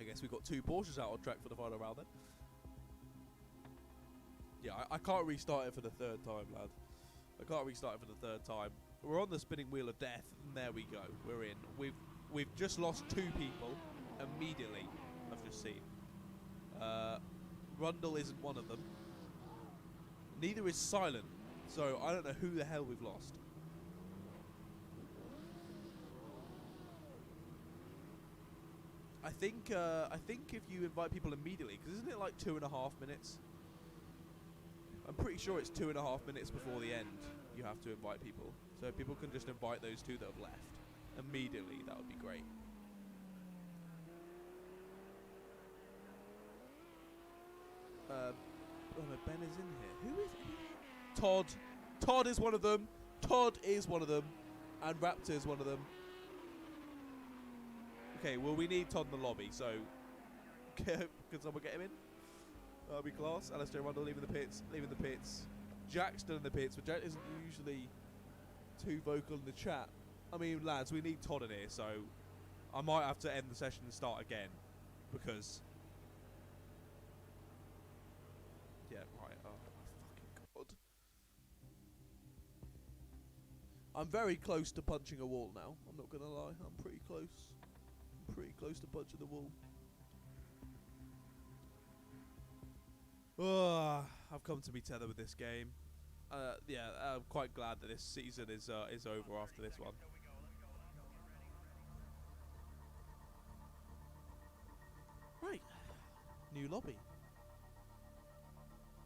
I guess we got 2 Porsches out on track for the final round then. Yeah, I can't restart it for the 3rd time, lad. We're on the spinning wheel of death, and there we go. We're in. We've just lost 2 people immediately. I've just seen. Rundle isn't one of them. Neither is Silent. So I don't know who the hell we've lost. I think if you invite people immediately, because isn't it like 2.5 minutes? I'm pretty sure it's 2.5 minutes before the end. You have to invite people, so if people can just invite those 2 that have left immediately. That would be great. Oh no, Ben is in here. Who is he? Todd. Todd is one of them. And Raptor is one of them. Okay, well, we need Todd in the lobby, so can someone get him in? That'll be class. Alistair Rundle leaving the pits. Jack's still in the pits, but Jack isn't usually too vocal in the chat. I mean, lads, we need Todd in here, so I might have to end the session and start again, because... Yeah, right. Oh, my fucking God. I'm very close to punching a wall now. I'm not going to lie. I'm pretty close. To punching the wall. Oh, I've come to be tethered with this game. Yeah, I'm quite glad that this season is over after this one. Right, new lobby.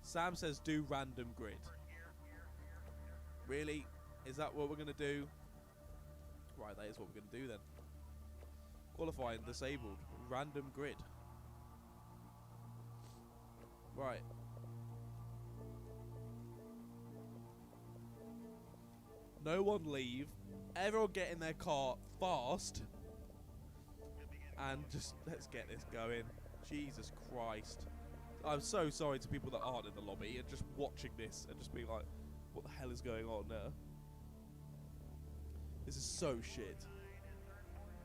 Sam says do random grid. Really? Is that what we're gonna do? Right, that is what we're gonna do then. Qualifying disabled. Random grid. Right. No one leave. Everyone get in their car fast. And just let's get this going. Jesus Christ. I'm so sorry to people that aren't in the lobby and just watching this and just being like, what the hell is going on there? This is so shit.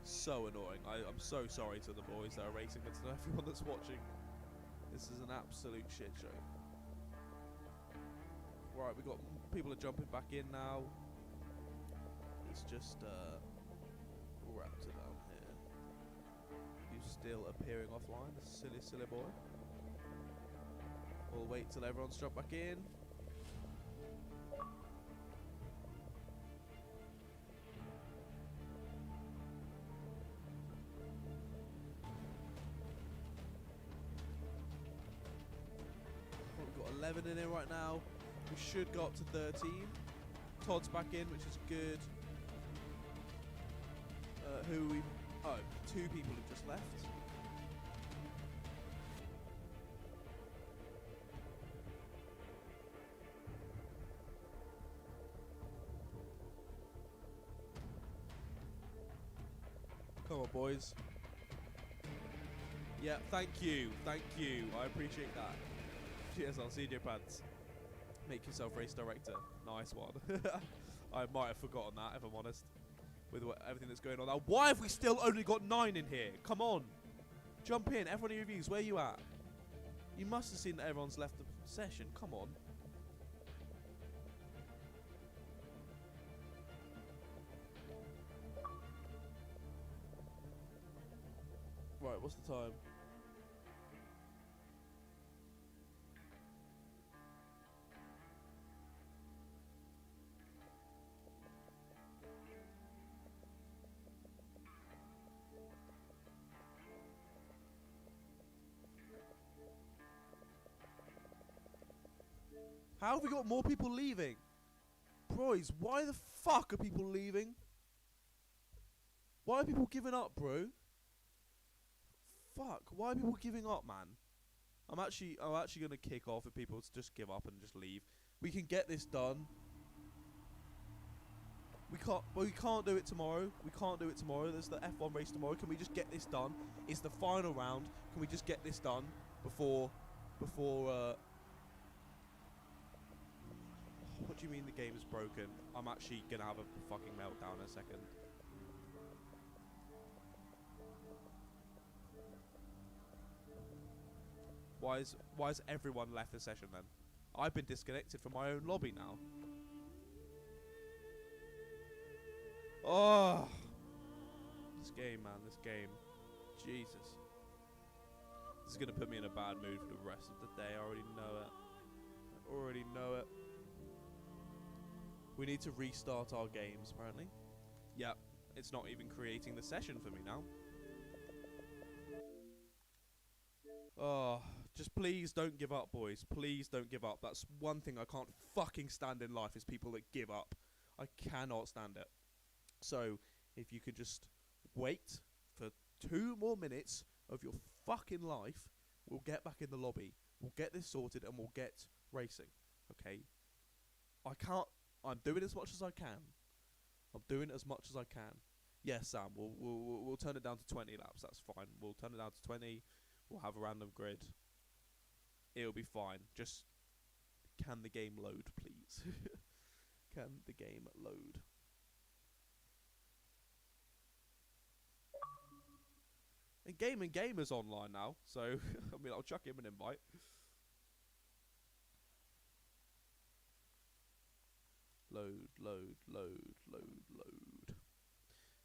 So annoying. I'm so sorry to the boys that are racing and to everyone that's watching. This is an absolute shit show. Right, we got people are jumping back in now. It's just Raptor down here. Who's still appearing offline, the silly boy. We'll wait till everyone's jumped back in. We've got 11 in here right now. We should go up to 13. Todd's back in, which is good. Oh, 2 people have just left. Come on, boys. Yeah, thank you. I appreciate that. Cheers, I'll see you, pants. Make yourself race director. Nice one. I might have forgotten that, if I'm honest, with everything that's going on now. Why have we still only got 9 in here? Come on. Jump in. Everyone in reviews, where you at? You must have seen that everyone's left the session. Come on. Right, what's the time? How have we got more people leaving? Bros, why the fuck are people leaving? Why are people giving up, bro? Fuck, why are people giving up, man? I'm actually gonna kick off if people just give up and just leave. We can get this done. We can't do it tomorrow. We can't do it tomorrow. There's the F1 race tomorrow. Can we just get this done? It's the final round. Can we just get this done before what do you mean the game is broken? I'm actually gonna have a fucking meltdown in a second. Why has everyone left the session then? I've been disconnected from my own lobby now. Oh, this game, man, this game. Jesus. This is gonna put me in a bad mood for the rest of the day. I already know it. I already know it. We need to restart our games, apparently. Yep, it's not even creating the session for me now. Oh, just please don't give up, boys. Please don't give up. That's one thing I can't fucking stand in life is people that give up. I cannot stand it. So, if you could just wait for 2 more minutes of your fucking life, we'll get back in the lobby. We'll get this sorted and we'll get racing. Okay? I'm doing as much as I can. I'm doing as much as I can. Yes, Sam, we'll turn it down to 20 laps. That's fine. We'll turn it down to 20. We'll have a random grid. It'll be fine. Just, can the game load, please? Can the game load? And Gamer's online now, so, I mean, I'll chuck him an invite. Load.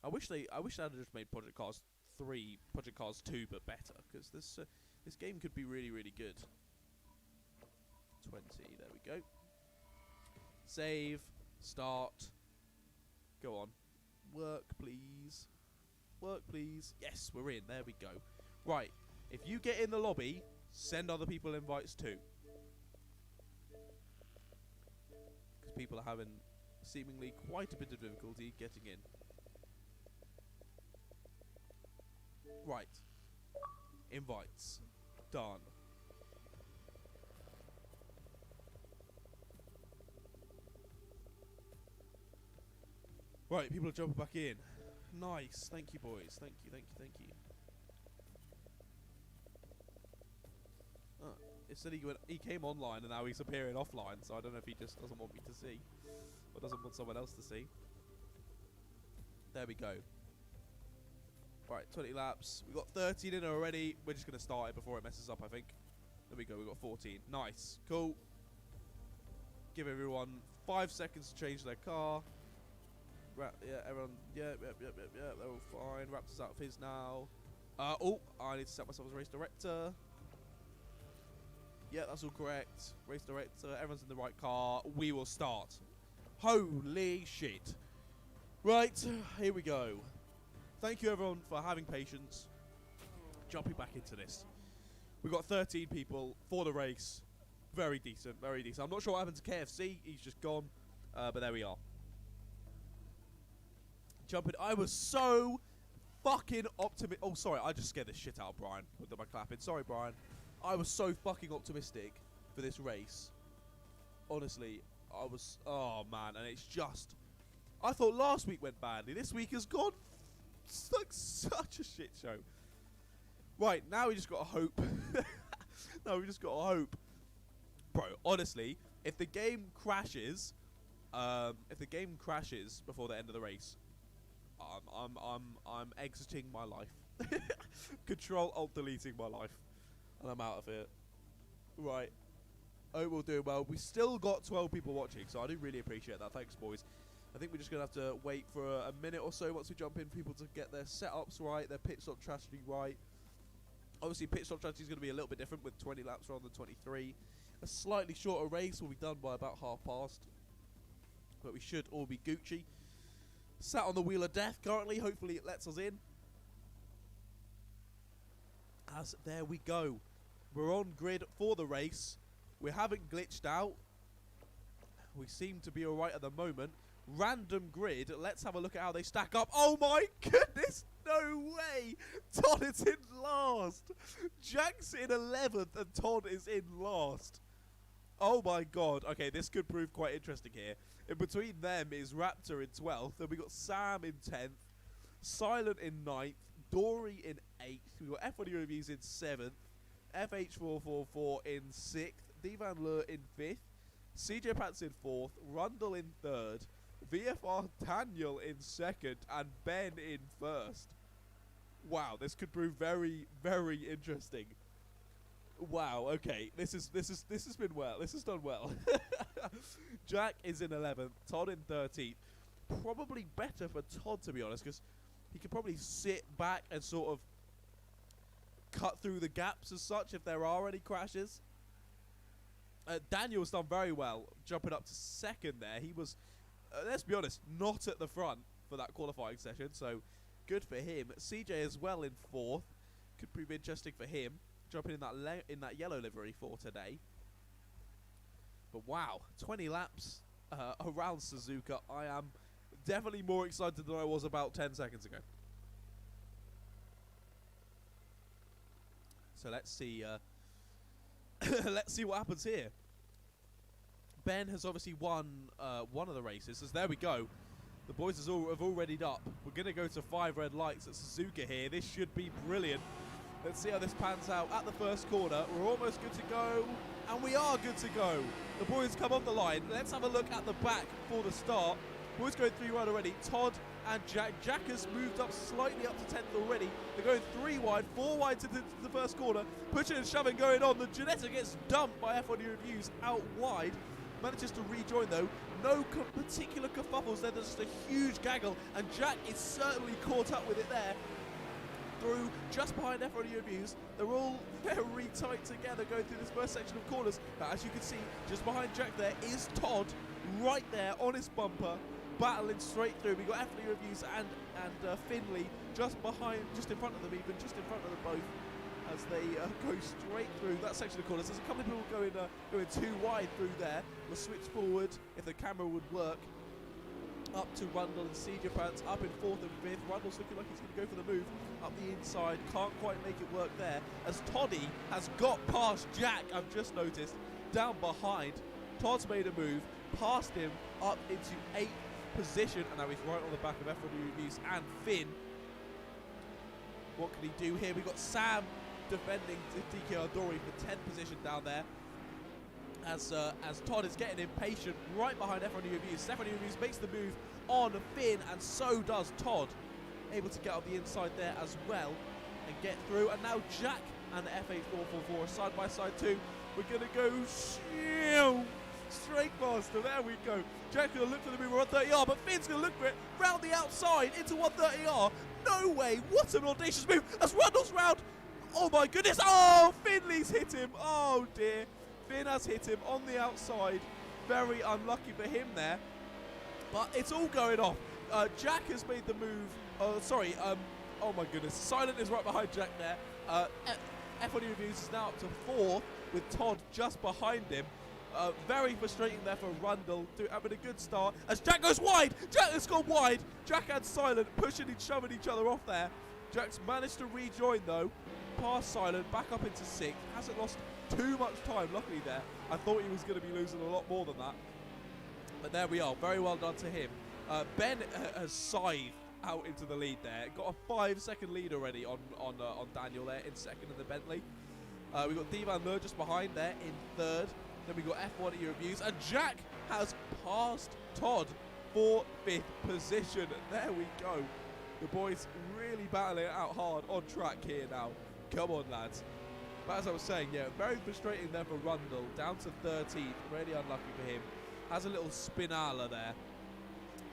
I wish they had just made Project Cars 3, Project Cars 2, but better, because this game could be really, really good. 20, there we go. Save, start, go on. Work, please. Work, please. Yes, we're in, there we go. Right, if you get in the lobby, send other people invites too. Because people are having seemingly quite a bit of difficulty getting in. Right. Invites. Done. Right, people are jumping back in. Nice. Thank you, boys. Thank you. It said he came online and now he's appearing offline, so I don't know if he just doesn't want me to see. Or doesn't want someone else to see. There we go. Right, 20 laps. We've got 13 in already. We're just going to start it before it messes up, I think. There we go. We've got 14. Nice. Cool. Give everyone 5 seconds to change their car. Yeah, everyone. Yeah. They're all fine. Raptor's out of his now. Oh, I need to set myself as race director. Yeah, that's all correct. Race director. Everyone's in the right car. We will start. Holy shit. Right, here we go. Thank you, everyone, for having patience. Jumping back into this. We've got 13 people for the race. Very decent, very decent. I'm not sure what happened to KFC. He's just gone. But there we are. Jumping. I was so fucking optimistic. Oh, sorry. I just scared the shit out of Brian with my clapping. Sorry, Brian. I was so fucking optimistic for this race. Honestly, I was... Oh, man. And it's just... I thought last week went badly. This week has gone... It's like such a shit show. Right, now we just got to hope. Now we just got to hope. Bro, honestly, if the game crashes... if the game crashes before the end of the race... I'm exiting my life. Control Alt deleting my life. And I'm out of here. Right. Oh, we'll do well. We still got 12 people watching, so I do really appreciate that. Thanks, boys. I think we're just going to have to wait for a minute or so once we jump in, people to get their setups right, their pit stop strategy right. Obviously, pit stop strategy is going to be a little bit different with 20 laps rather than 23. A slightly shorter race will be done by about half past. But we should all be Gucci. Sat on the wheel of death currently. Hopefully it lets us in. As there we go. We're on grid for the race. We haven't glitched out. We seem to be alright at the moment. Random grid. Let's have a look at how they stack up. Oh my goodness! No way! Todd is in last. Jack's in 11th and Todd is in last. Oh my god. Okay, this could prove quite interesting here. In between them is Raptor in 12th. Then we got Sam in 10th. Silent in 9th. Dory in 8th. We got F1 Reviews in 7th. FH444 in 6th. Divan Lure in 5th. CJ Pats in 4th. Rundle in 3rd. VFR Daniel in 2nd. And Ben in 1st. Wow, this could prove very, very interesting. Wow, okay. This has been well. This has done well. Jack is in 11th. Todd in 13th. Probably better for Todd, to be honest, because he could probably sit back and sort of cut through the gaps as such if there are any crashes. Daniel's done very well, jumping up to 2nd there. He was, let's be honest, not at the front for that qualifying session, so good for him. CJ as well in 4th. Could prove interesting for him, jumping in that yellow livery for today. But wow, 20 laps around Suzuka. I am definitely more excited than I was about 10 seconds ago. So let's see. Let's see what happens here. Ben has obviously won one of the races. So there we go. The boys have already up. We're going to go to 5 red lights at Suzuka here. This should be brilliant. Let's see how this pans out at the first corner. We're almost good to go. And we are good to go. The boys come on the line. Let's have a look at the back for the start. Boys going 3 wide already. Todd and Jack. Jack has moved up slightly up to 10th already. They're going 3 wide, 4 wide to the first corner. Pushing and shoving going on. The Janetta gets dumped by F1 Reviews out wide. Manages to rejoin though. No particular kerfuffles. There's just a huge gaggle. And Jack is certainly caught up with it there. Through just behind F1 Reviews. They're all very tight together going through this first section of corners. Now, as you can see, just behind Jack there is Todd, right there on his bumper, battling straight through. We got F1 Reviews and Finley just in front of them, even just in front of them both, as they go straight through that section of corners. There's a couple of people going too wide through there. We'll switch forward if the camera would work. Up to Rundle and CJ Pants up in 4th and 5th. Rundle's looking like he's going to go for the move up the inside. Can't quite make it work there. As Toddy has got past Jack, I've just noticed, down behind. Todd's made a move, past him, up into 8th position. And now he's right on the back of F1 Reviews and Finn. What can he do here? We've got Sam defending DK Ardori for 10th position down there. As Todd is getting impatient right behind F1 Reviews. F1 Reviews makes the move on Finn, and so does Todd. Able to get up the inside there as well and get through. And now Jack and F8444 are side by side too. We're going to go straight faster. There we go. Jack's going to look for the move on 130R, but Finn's going to look for it round the outside into 130R. No way. What an audacious move as Rundle's round. Oh my goodness. Oh, Finley's hit him. Oh dear. Finn has hit him on the outside. Very unlucky for him there. But it's all going off. Jack has made the move. Oh my goodness. Silent is right behind Jack there. F1 Reviews is now up to 4th with Todd just behind him. Very frustrating there for Rundle. Having a good start. As Jack goes wide. Jack has gone wide. Jack and Silent pushing and shoving each other off there. Jack's managed to rejoin though. Past Silent. Back up into 6th. Hasn't lost too much time, luckily there. I thought he was going to be losing a lot more than that. But there we are. Very well done to him. Ben has scythed out into the lead there. Got a 5-second lead already on Daniel there in 2nd in the Bentley. We've got Divan Lure just behind there in 3rd. Then we got F1 Reviews. And Jack has passed Todd for 5th position. There we go. The boys really battling it out hard on track here now. Come on, lads. But as I was saying, yeah, very frustrating there for Rundle. Down to 13th. Really unlucky for him. Has a little spinala there.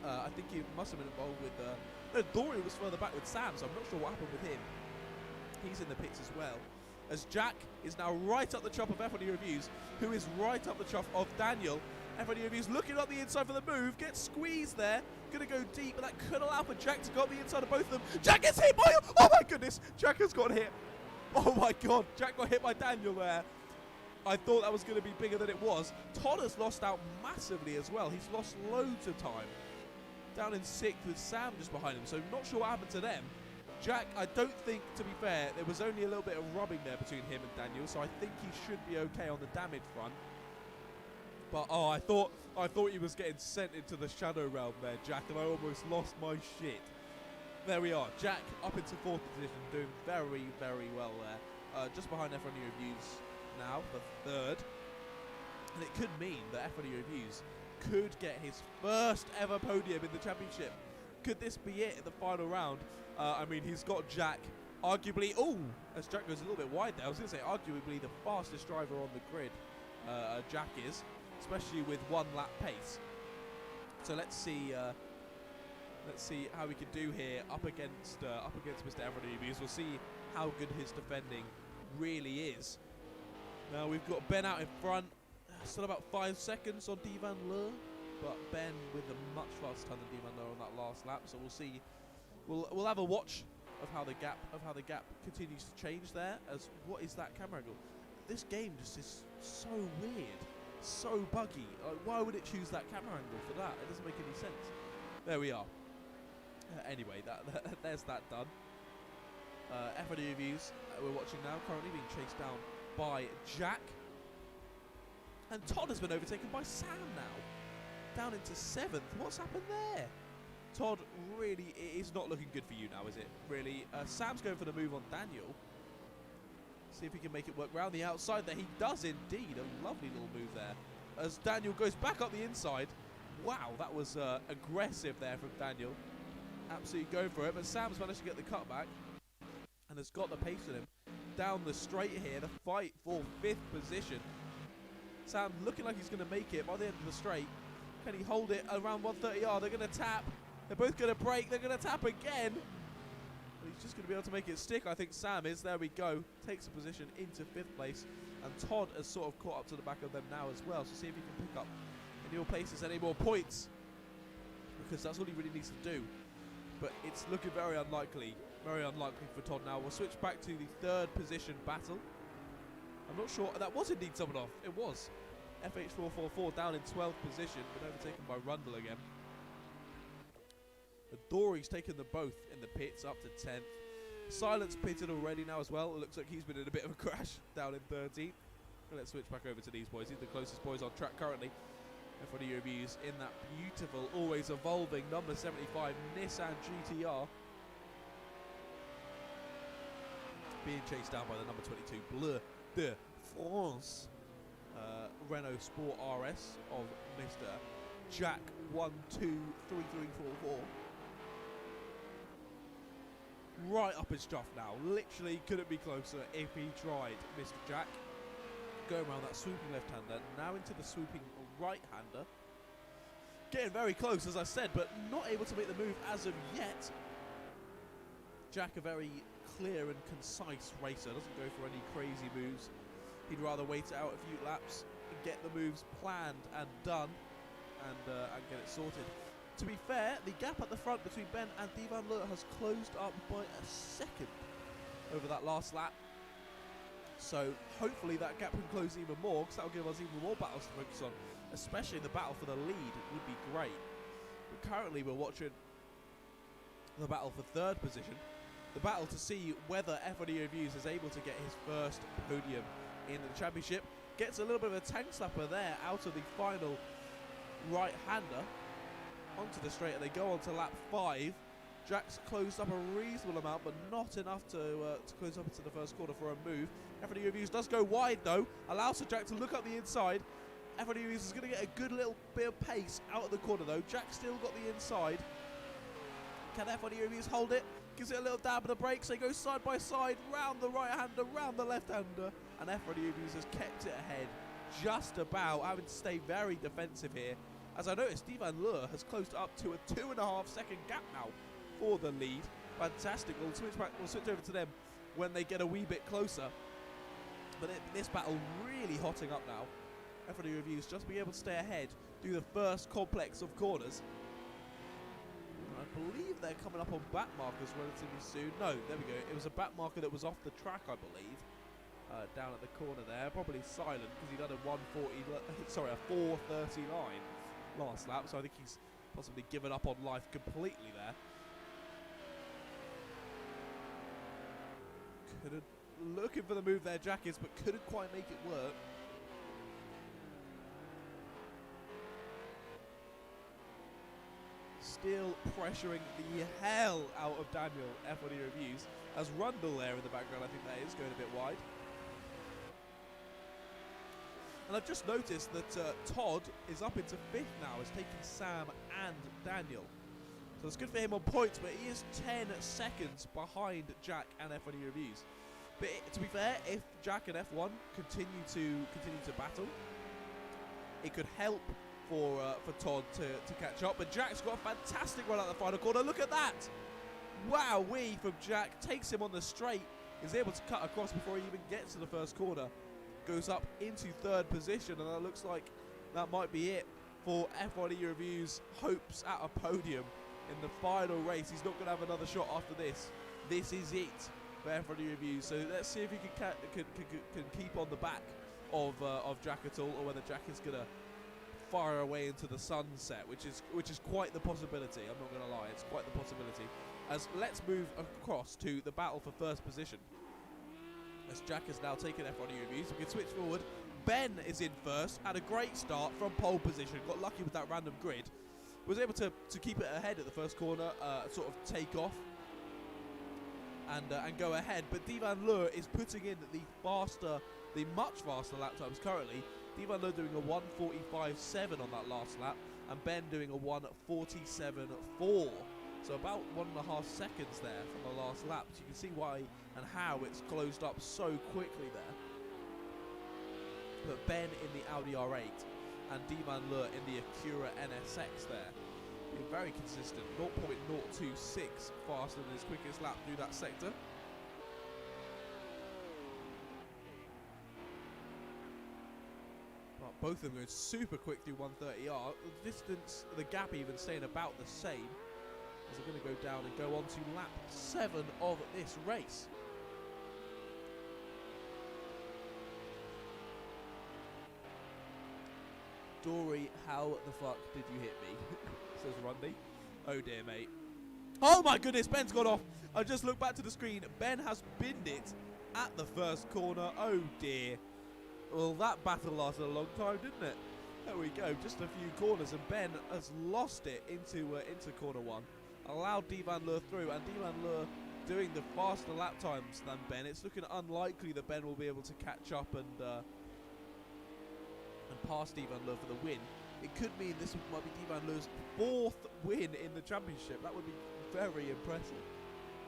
I think he must have been involved with... no, Dory was further back with Sam, so I'm not sure what happened with him. He's in the pits as well. as Jack is now right up the chop of F1 Reviews, who is right up the chop of Daniel. F1 Reviews looking up the inside for the move, gets squeezed there, going to go deep, but that could allow for Jack to go up the inside of both of them. Jack gets hit by him! Oh my goodness, Jack has got hit. Oh my god, Jack got hit by Daniel there. I thought that was going to be bigger than it was. Todd has lost out massively as well. He's lost loads of time. Down in 6th with Sam just behind him, so not sure what happened to them. Jack, I don't think, to be fair, there was only a little bit of rubbing there between him and Daniel, so I think he should be okay on the damage front. But, oh, I thought he was getting sent into the shadow realm there, Jack, and I almost lost my shit. There we are. Jack up into 4th position, doing very, very well there. Just behind F1 Reviews now, the 3rd. And it could mean that F1 Reviews could get his first ever podium in the championship. Could this be it in the final round? I mean, he's got Jack, arguably, as Jack goes a little bit wide there, I was going to say arguably the fastest driver on the grid, Jack is, especially with 1 lap pace. So let's see how we can do here up against Mr. Everett. We'll see how good his defending really is. Now we've got Ben out in front, still about 5 seconds on Divan Lure, but Ben with a much faster time than Divan Lure on that last lap. So we'll see. We'll have a watch of how the gap continues to change there. As what is that camera angle? This game just is so weird, so buggy. Like, why would it choose that camera angle for that? It doesn't make any sense. There we are. Anyway, there's that done. F1 Reviews we're watching now, currently being chased down by Jack. And Todd has been overtaken by Sam now. Down into 7th. What's happened there? Todd, really, it is not looking good for you now, is it? Really? Sam's going for the move on Daniel. See if he can make it work round the outside there. He does indeed. A lovely little move there. As Daniel goes back up the inside. Wow, that was aggressive there from Daniel. Absolutely going for it. But Sam's managed to get the cutback. And has got the pace in him. Down the straight here. The fight for 5th position. Sam looking like he's going to make it by the end of the straight. Can he hold it around 130R? They're going to tap. They're both going to break. They're going to tap again. He's just going to be able to make it stick. I think Sam is. There we go. Takes a position into 5th place. And Todd has sort of caught up to the back of them now as well. So see if he can pick up any more places, any more points. Because that's all he really needs to do. But it's looking very unlikely. Very unlikely for Todd now. We'll switch back to the 3rd position battle. I'm not sure. That was indeed someone off. It was. FH444 down in 12th position, but overtaken by Rundle again. Dory's taken them both in the pits up to 10th. Silence pitted already now as well. It looks like he's been in a bit of a crash down in 13th. Let's switch back over to these boys. These are the closest boys on track currently. F1 Reviews in that beautiful, always evolving number 75 Nissan GTR. Being chased down by the number 22 Bleu de France. Renault Sport RS of Mr. Jack 123344. Right up his stuff now. Literally couldn't be closer if he tried, Mr. Jack. Going around that swooping left-hander, now into the swooping right-hander. Getting very close, as I said, but not able to make the move as of yet. Jack, a very clear and concise racer, doesn't go for any crazy moves. He'd rather wait out a few laps and get the moves planned and done and get it sorted. To be fair, the gap at the front between Ben and Divan Lure has closed up by a second over that last lap. So hopefully that gap can close even more, because that will give us even more battles to focus on, especially the battle for the lead would be great. But currently we're watching the battle for 3rd position, the battle to see whether F1 Reviews is able to get his first podium in the championship. Gets a little bit of a tank slapper there out of the final right-hander onto the straight, and they go on to lap 5. Jack's closed up a reasonable amount, but not enough to close up into the first quarter for a move. F1 Reviews does go wide though, allows for Jack to look up the inside. F1 Reviews is going to get a good little bit of pace out of the corner though. Jack still got the inside. Can F1 Reviews hold it? Gives it a little dab of the brakes. They go side by side, round the right-hander, round the left-hander. And F1 Reviews has kept it ahead just about, having to stay very defensive here. As I noticed, Divan Lure has closed up to a 2.5 second gap now for the lead. Fantastic. We'll switch over to them when they get a wee bit closer. But this battle really hotting up now. F1 Reviews just being able to stay ahead, do the first complex of corners. I believe they're coming up on back markers relatively soon. No, there we go. It was a back marker that was off the track, I believe. Down at the corner there, probably silent because he'd done a 4:39 last lap. So I think he's possibly given up on life completely there. Looking for the move there, Jack is, but couldn't quite make it work. Still pressuring the hell out of Daniel, F1 Reviews, as Rundle there in the background, I think that is, going a bit wide. And I've just noticed that Todd is up into 5th now, has taken Sam and Daniel. So it's good for him on points, but he is 10 seconds behind Jack and F1 Reviews. But to be fair, if Jack and F1 continue to battle, it could help for Todd to catch up. But Jack's got a fantastic run out the final corner. Look at that! Wow-wee from Jack. Takes him on the straight. Is able to cut across before he even gets to the first corner. Goes up into 3rd position, and it looks like that might be it for F1 Reviews' hopes at a podium in the final race. He's not going to have another shot after this. This is it for F1 Reviews. So let's see if he can keep on the back of Jack at all, or whether Jack is going to fire away into the sunset, which is quite the possibility. I'm not going to lie, it's quite the possibility. As let's move across to the battle for 1st position. As Jack has now taken F1 Reviews, we can switch forward. Ben is in 1st, had a great start from pole position, got lucky with that random grid, was able to keep it ahead at the first corner, sort of take off and go ahead. But Divan Lure is putting in the much faster lap times currently. Divan Lure doing a 1:45.7 on that last lap, and Ben doing a 1:47.4. So about 1.5 seconds there from the last lap. So you can see why and how it's closed up so quickly there. But Ben in the Audi R8 and Divan Lure in the Acura NSX there, being very consistent. 0.026 faster than his quickest lap through that sector. But both of them going super quick through 130R. The distance, the gap even staying about the same. As they're going to go down and go on to lap 7 of this race. Dory, how the fuck did you hit me? Says Rundy. Oh dear, mate. Oh my goodness, Ben's gone off. I just looked back to the screen. Ben has binned it at the first corner. Oh dear. Well, that battle lasted a long time, didn't it? There we go, just a few corners, and Ben has lost it into corner 1. Allowed Divan Lure through, and Divan Lure doing the faster lap times than Ben. It's looking unlikely that Ben will be able to catch up and pass Divan Lure for the win. It could mean this might be Divan Lure's 4th win in the championship. That would be very impressive.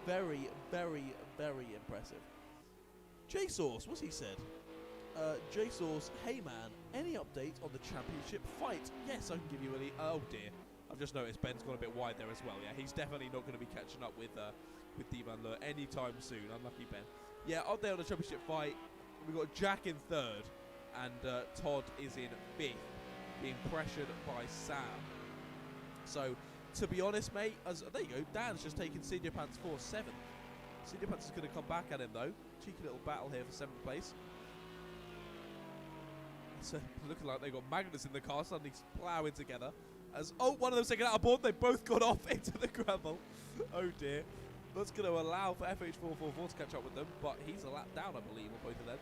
Very, very, very impressive. J-Source, what's he said? J-Source, hey man, any update on the championship fight? Yes, I can give you any. Oh dear. I've just noticed Ben's gone a bit wide there as well. Yeah, he's definitely not going to be catching up with Divan Lure anytime soon. Unlucky Ben. Yeah, update on the championship fight. We've got Jack in 3rd, and Todd is in 5th, being pressured by Sam. So, to be honest, mate, there you go. Dan's just taken Senior Pants for 7th. Senior Pants is going to come back at him though. Cheeky little battle here for 7th place. It's looking like they've got magnets in the car, suddenly ploughing together. As one of them's taken out of board, they both got off into the gravel. Oh dear. That's going to allow for FH444 to catch up with them, but he's a lap down, I believe, on both of them.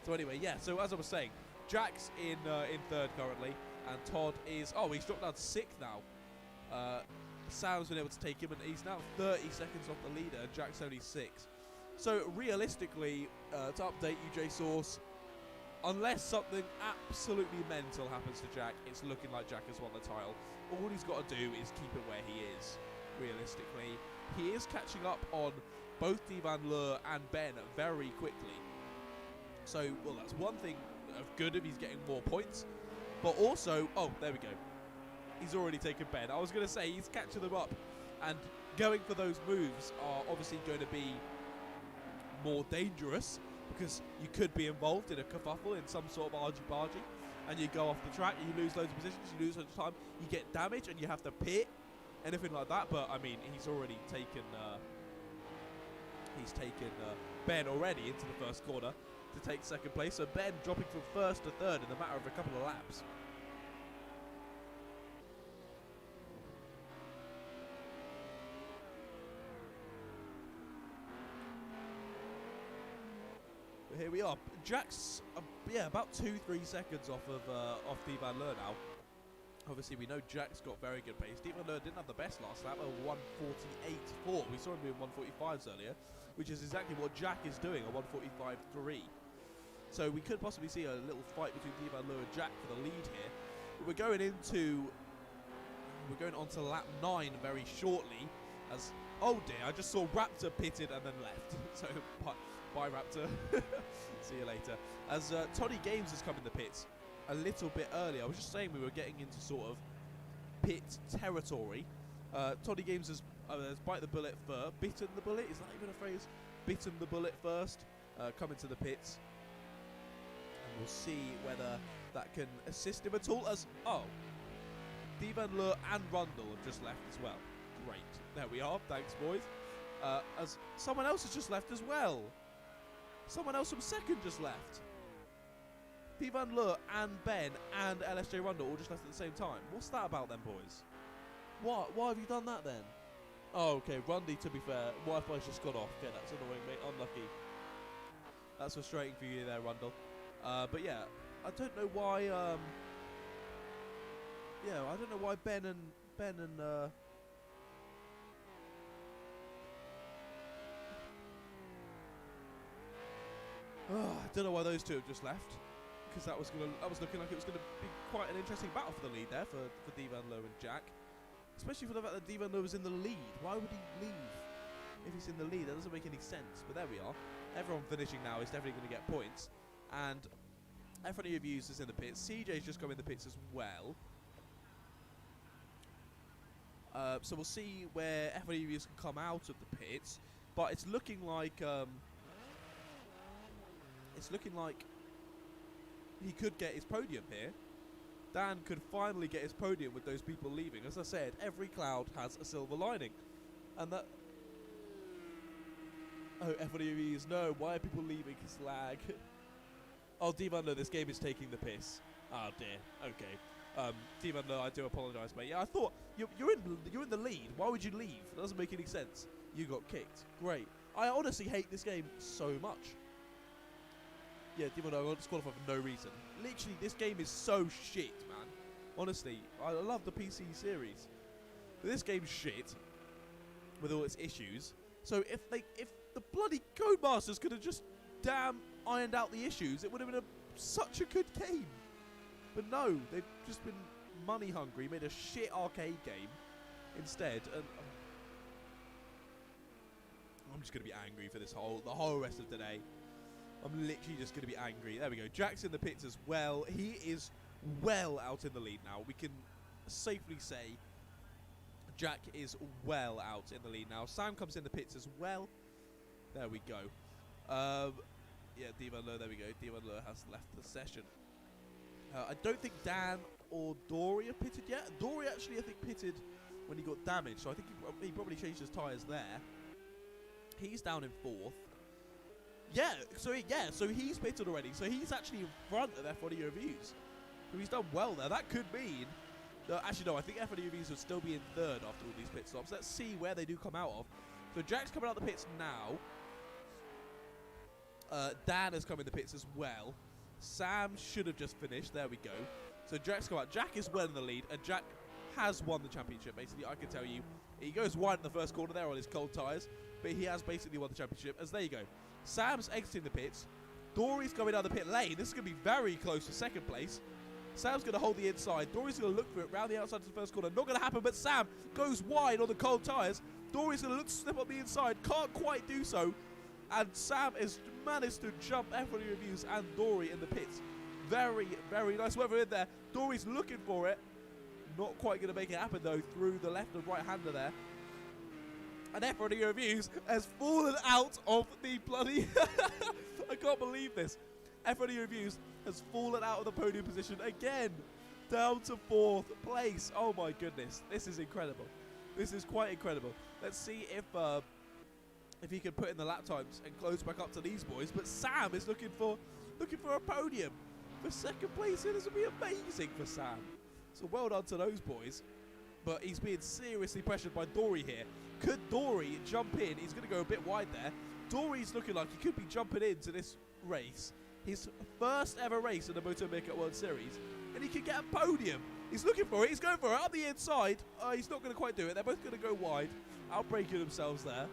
So anyway, yeah. So as I was saying, Jack's in 3rd currently, and Todd is he's dropped down to 6th now. Sam's been able to take him, and he's now 30 seconds off the leader, and Jack's only 6. So realistically, to update you, J-Source, unless something absolutely mental happens to Jack, it's looking like Jack has won the title. All he's got to do is keep it where he is, realistically. He is catching up on both Divan Lure and Ben very quickly. So, well, that's one thing of good if he's getting more points. But also, there we go. He's already taken Ben. I was going to say, he's catching them up. And going for those moves are obviously going to be more dangerous because you could be involved in a kerfuffle, in some sort of argy-bargy, and you go off the track, and you lose loads of positions, you lose loads of time, you get damage, and you have to pit, anything like that. But I mean, he's already taken Ben already into the first corner to take second place. So Ben dropping from first to third in a matter of a couple of laps. But here we are. Jack's about 2-3 seconds off Steve Van Leur now. Obviously, we know Jack's got very good pace. Steve Van Leur didn't have the best last lap, a 1:48.4. We saw him doing 1:45s earlier, which is exactly what Jack is doing, a 1:45.3. So we could possibly see a little fight between Steve Van Leur and Jack for the lead here. But we're going on to lap 9 very shortly. As oh dear, I just saw Raptor pitted and then left. So bye Raptor. See you later. As Toddy Games has come in the pits a little bit early. I was just saying we were getting into sort of pit territory. Toddy Games has bitten the bullet first. Bitten the bullet? Is that even a phrase? Bitten the bullet first. Come into the pits. And we'll see whether that can assist him at all. As Steve Van Leur and Rundle have just left as well. Great. There we are. Thanks, boys. As someone else has just left as well. Someone else from second just left. Steve Van Leur and Ben and LSJ Rundle all just left at the same time. What's that about then, boys? What? Why have you done that then? Oh, okay. Rundy, to be fair, Wi-Fi's just gone off. Okay, that's annoying, mate. Unlucky. That's frustrating for you there, Rundle. But yeah, I don't know why. I don't know why Ben and I don't know why those two have just left. Because that was looking like it was going to be quite an interesting battle for the lead there for Steve Van Leur and Jack. Especially for the fact that Steve Van Leur was in the lead. Why would he leave if he's in the lead? That doesn't make any sense. But there we are. Everyone finishing now is definitely going to get points. And F1 Reviews is in the pits. CJ's just come in the pits as well. So we'll see where F1 Reviews can come out of the pits. But it's looking like he could get his podium here. Dan could finally get his podium with those people leaving. As I said, every cloud has a silver lining. And that... Oh, F1 no, why are people leaving? It's lag. Oh, Divan, no, this game is taking the piss. Oh, dear. Okay. Divan, no, I do apologise, mate. Yeah, I thought, you're in the lead. Why would you leave? That doesn't make any sense. You got kicked. Great. I honestly hate this game so much. Yeah, Divan, I got disqualified for no reason. Literally, this game is so shit, man. Honestly, I love the PC series. But this game's shit with all its issues. So if the bloody Codemasters could have just damn ironed out the issues, it would have been such a good game. But no, they've just been money hungry, made a shit arcade game instead, and I'm just gonna be angry for the whole rest of today. I'm literally just gonna be angry. There we go. Jack's in the pits as well. He is well out in the lead now. We can safely say Jack is well out in the lead now. Sam comes in the pits as well. There we go. Yeah, Divan Low, there we go. Divan Low has left the session. I don't think Dan or Dory are pitted yet. Dory actually, I think, pitted when he got damaged, so I think he probably changed his tyres there. He's down in 4th. Yeah, so he's pitted already. So he's actually in front of F1 Reviews. So he's done well there. That could mean... actually, no, I think F1 Reviews will still be in 3rd after all these pit stops. Let's see where they do come out of. So Jack's coming out the pits now. Dan has come in the pits as well. Sam should have just finished. There we go. So Jack's come out. Jack is well in the lead, and Jack has won the championship, basically. I can tell you. He goes wide in the first corner there on his cold tyres, but he has basically won the championship. As there you go. Sam's exiting the pits. Dory's coming down the pit lane. This is going to be very close to 2nd place. Sam's going to hold the inside. Dory's going to look for it round the outside of the first corner. Not going to happen, but Sam goes wide on the cold tyres. Dory's going to look to slip on the inside. Can't quite do so. And Sam has managed to jump F1 Reviews and Dory in the pits. Very, very nice weather in there. Dory's looking for it. Not quite going to make it happen, though, through the left and right-hander there. And F1 Reviews has fallen out of the bloody... I can't believe this. F1 Reviews has fallen out of the podium position again. Down to 4th place. Oh my goodness. This is incredible. This is quite incredible. Let's see if he can put in the lap times and close back up to these boys. But Sam is looking for a podium for 2nd place here. This would be amazing for Sam. So well done to those boys. But he's being seriously pressured by Dory here. Could Dory jump in? He's going to go a bit wide there. Dory's looking like he could be jumping into this race. His first ever race in the MotoMeerkat World Series. And he could get a podium. He's looking for it. He's going for it. Up the inside. He's not going to quite do it. They're both going to go wide. Outbreaking themselves there.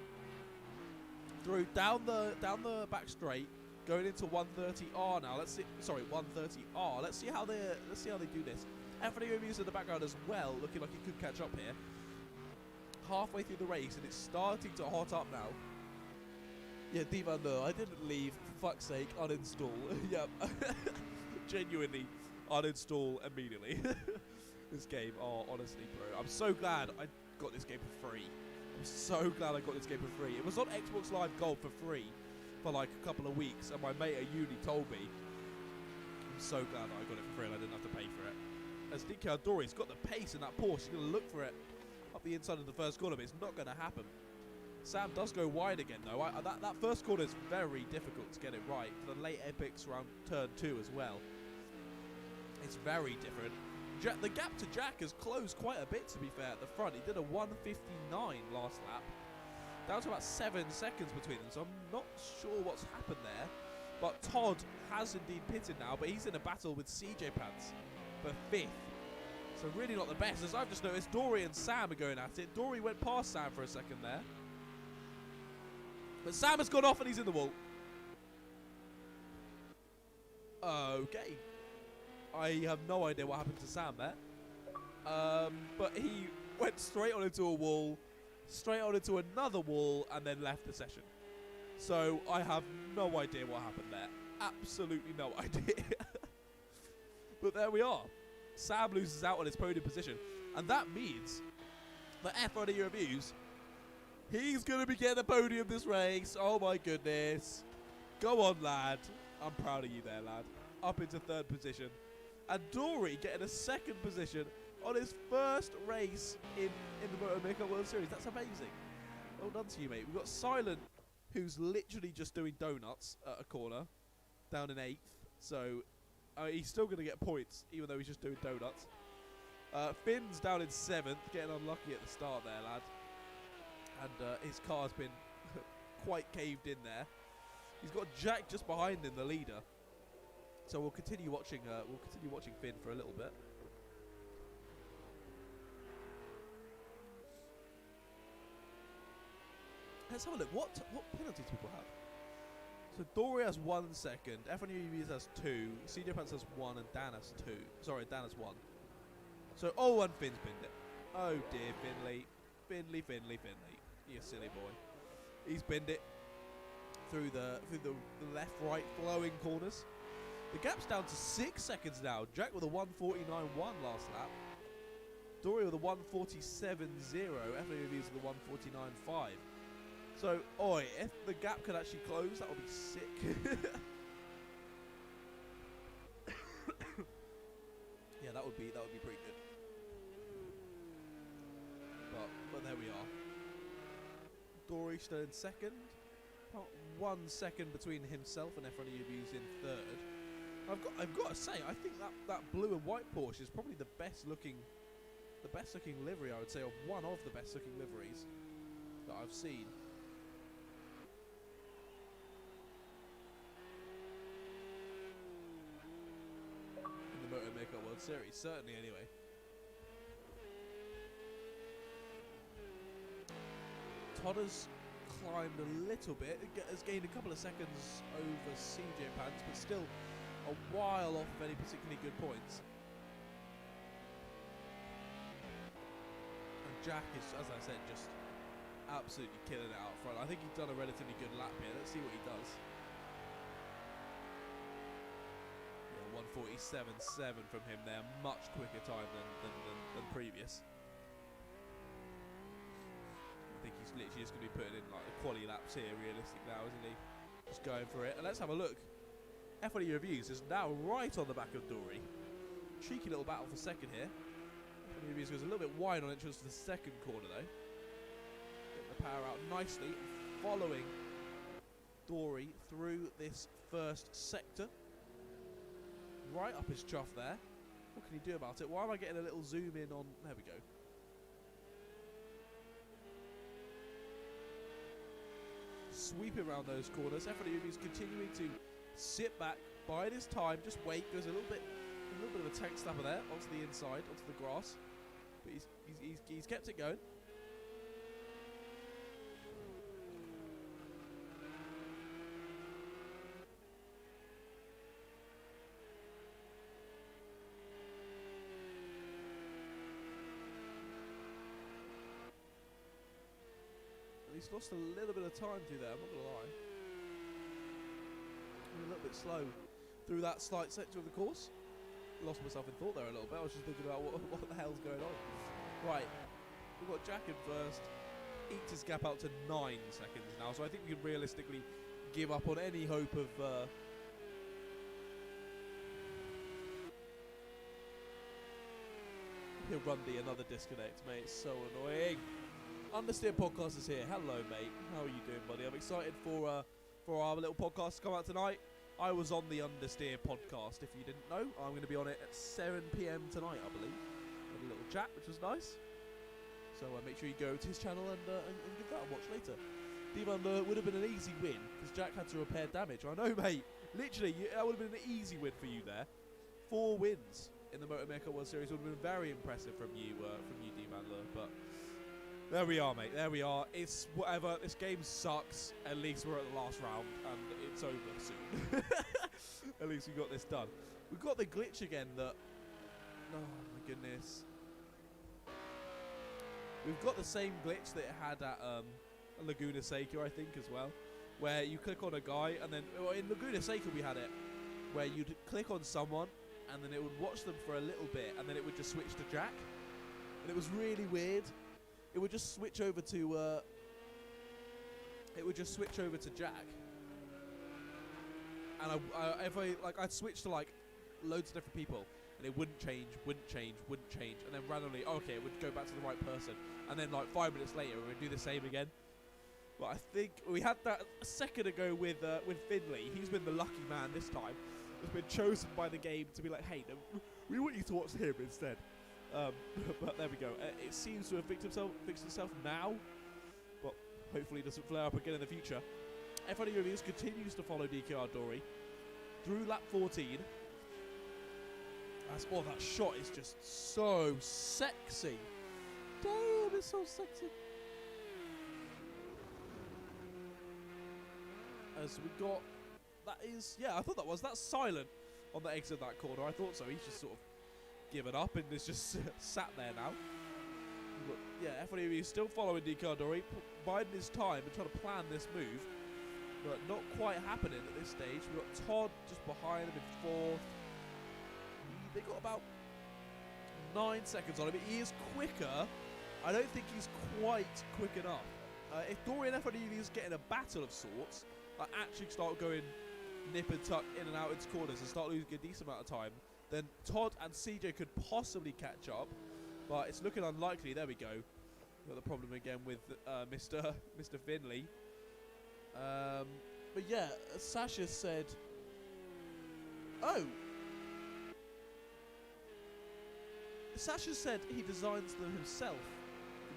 Through down the back straight. Going into 130R now. Let's see. Sorry, 130R. Let's see how they do this. Anthony Reviews in the background as well, looking like he could catch up here. Halfway through the race, and it's starting to hot up now. Yeah, Diva, no, I didn't leave. For fuck's sake, uninstall. Yep. Genuinely, uninstall immediately. This game, oh, honestly, bro. I'm so glad I got this game for free. I'm so glad I got this game for free. It was on Xbox Live Gold for free for like a couple of weeks, and my mate at uni told me. I'm so glad that I got it for free and I didn't have to pay for it. As Nicky Aldori's got the pace in that Porsche, he's going to look for it up the inside of the first corner, but it's not going to happen. Sam does go wide again, though. That first corner is very difficult to get it right. For the late epics around turn 2 as well. It's very different. The gap to Jack has closed quite a bit, to be fair, at the front. He did a 1:59 last lap. Down to about 7 seconds between them, so I'm not sure what's happened there. But Todd has indeed pitted now, but he's in a battle with CJ Pants for 5th. So really not the best. As I've just noticed, Dory and Sam are going at it. Dory went past Sam for a second there. But Sam has gone off and he's in the wall. Okay. I have no idea what happened to Sam there. But he went straight on into a wall, straight on into another wall, and then left the session. So I have no idea what happened there. Absolutely no idea. But there we are. Sam loses out on his podium position. And that means that F1 Reviews, he's going to be getting a podium this race. Oh my goodness. Go on, lad. I'm proud of you there, lad. Up into 3rd position. And Dory getting a 2nd position on his first race in the MotoMeerkat World Series. That's amazing. Well done to you, mate. We've got Silent, who's literally just doing donuts at a corner, down in 8th. So he's still going to get points, even though he's just doing donuts. Finn's down in 7th, getting unlucky at the start there, lad. And his car's been quite caved in there. He's got Jack just behind him, the leader. So we'll continue watching. Finn for a little bit. Let's have a look. What penalties people have? So Dory has 1 second. F1 Reviews has 2. CJ Pants has 1, and Dan has 2. Sorry, Dan has 1. So and Finn's binned it. Oh dear, Finley. Finley. You silly boy. He's binned it through the left, right, flowing corners. The gap's down to 6 seconds now. Jack with a 1:49.1 last lap. Dory with a 1:47.0. F1 Reviews with a 1:49.5. So, oi, if the gap could actually close, that would be sick. Yeah, that would be pretty good. But there we are. Dory still in 2nd. About 1 second between himself and F1 Reviews in 3rd. I've got to say, I think that blue and white Porsche is probably the best looking livery, I would say, or one of the best looking liveries that I've seen. In the MotoMeerkat World Series, certainly anyway. Todd has climbed a little bit, has gained a couple of seconds over CJ Pants, but still a while off of any particularly good points. And Jack is, as I said, just absolutely killing it out front. I think he's done a relatively good lap here. Let's see what he does. Yeah, 1:47.7 from him there. Much quicker time than previous. I think he's literally just going to be putting in like the quality laps here, realistic now, isn't he? Just going for it. And let's have a look. F1 Reviews is now right on the back of Dory. Cheeky little battle for second here. F1 Reviews goes a little bit wide on entrance to the second corner though. Getting the power out nicely, following Dory through this first sector. Right up his chuff there. What can he do about it? Why am I getting a little zoom in on... There we go. Sweeping around those corners. F1 is continuing to sit back, bide his time, just wait. Goes a little bit of a tank snapper there onto the inside, onto the grass. But he's kept it going. He's lost a little bit of time through there, I'm not going to lie. A little bit slow through that slight sector of the course. Lost myself in thought there a little bit. I was just thinking about what the hell's going on. Right, we've got Jack in first. Eked his gap out to 9 seconds now, so I think we can realistically give up on any hope of... Here, Rundy, another disconnect, mate. It's so annoying. Understeer Podcast is here. Hello, mate. How are you doing, buddy? I'm excited for our little podcast to come out tonight. I was on the Understeer Podcast. If you didn't know, I'm going to be on it at 7 p.m. tonight, I believe. Had a little chat, which was nice. So make sure you go to his channel and give that a watch later. D-Man would have been an easy win because Jack had to repair damage. I know, mate. Literally, that would have been an easy win for you there. 4 wins in the MotoMeerkat World Series would have been very impressive from you, D-Man. But there we are, mate. There we are. It's whatever. This game sucks. At least we're at the last round and it's over soon. At least we got this done. We've got the glitch again that... Oh, my goodness. We've got the same glitch that it had at Laguna Seca, I think, as well. Where you click on a guy and then... Well, in Laguna Seca we had it. Where you'd click on someone and then it would watch them for a little bit and then it would just switch to Jack. And it was really weird. It would just switch over to Jack, and I'd switch to like loads of different people, and it wouldn't change, and then randomly, okay, it would go back to the right person, and then like 5 minutes later, it would do the same again. But I think we had that a second ago with Finley. He's been the lucky man this time. He's been chosen by the game to be like, hey, no, we want you to watch him instead. But there we go. It seems to have fixed itself now, but hopefully it doesn't flare up again in the future. F1 Reviews continues to follow DKR Dory through lap 14. That shot is just so sexy. Damn, it's so sexy. As we got... That is... Yeah, I thought that's silent on the exit of that corner. I thought so. He's just sort of given up and is just sat there now. But yeah, F1 is still following DKR Dory, biding his time and trying to plan this move, but not quite happening at this stage. We've got Todd just behind him in 4th. They got about 9 seconds on him. He is quicker. I don't think he's quite quick enough. If Dory and F1 is getting a battle of sorts, like actually start going nip and tuck in and out into corners and start losing a decent amount of time, then Todd and CJ could possibly catch up, but it's looking unlikely. There we go. Got the problem again with Mr. Finley. But yeah, Sasha said... Oh! Sasha said he designs them himself,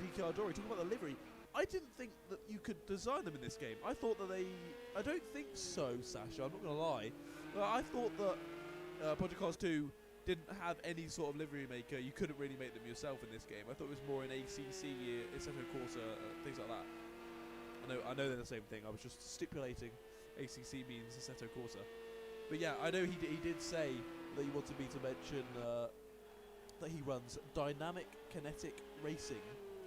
DKR Dory. Talking about the livery. I didn't think that you could design them in this game. I thought that I don't think so, Sasha. I'm not going to lie. But I thought that... Project Cars 2 didn't have any sort of livery maker. You couldn't really make them yourself in this game. I thought it was more in ACC, Assetto Corsa, things like that. I know they're the same thing. I was just stipulating ACC means Assetto Corsa. But yeah, I know he did say that he wanted me to mention that he runs Dynamic Kinetic Racing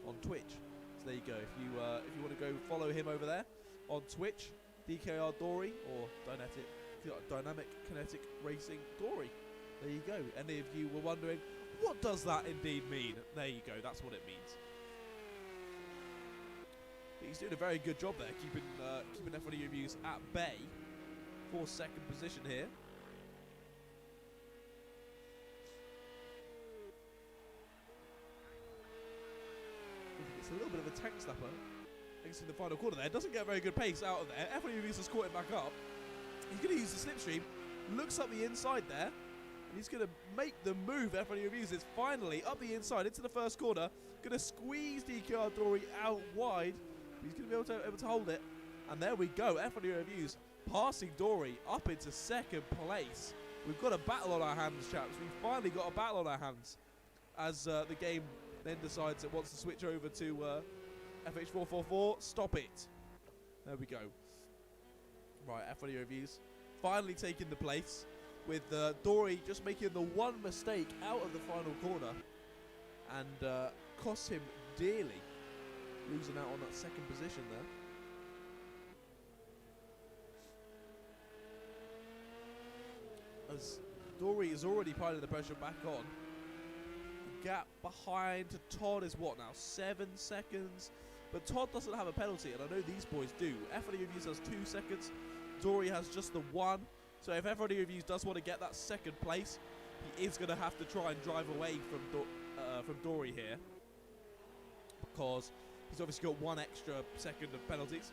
on Twitch. So there you go. If you want to go follow him over there on Twitch, DKR Dory or Dynamic Kinetic Racing Dory. There you go. Any of you were wondering, what does that indeed mean? There you go. That's what it means. He's doing a very good job there, keeping F1 Reviews at bay for second position here. It's a little bit of a tank slapper. Thanks to the final corner there. Doesn't get very good pace out of there. F1 Reviews has caught him back up. He's going to use the slipstream. Looks up the inside there. And he's going to make the move. F1 Reviews is finally up the inside into the first corner. Going to squeeze DQR Dory out wide. He's going to be able to hold it. And there we go. F1 Reviews passing Dory up into second place. We've got a battle on our hands, chaps. We've finally got a battle on our hands. As the game then decides it wants to switch over to FH444. Stop it. There we go. Right, F1 Reviews finally taking the place. With Dory just making the one mistake out of the final corner. And cost him dearly. Losing out on that second position there. As Dory is already piling the pressure back on. The gap behind Todd is what now? 7 seconds. But Todd doesn't have a penalty, and I know these boys do. F1 Reviews has 2 seconds. Dory has just the 1. So if F1 Reviews does want to get that second place, he is going to have to try and drive away from Dory here. Because he's obviously got 1 extra second of penalties.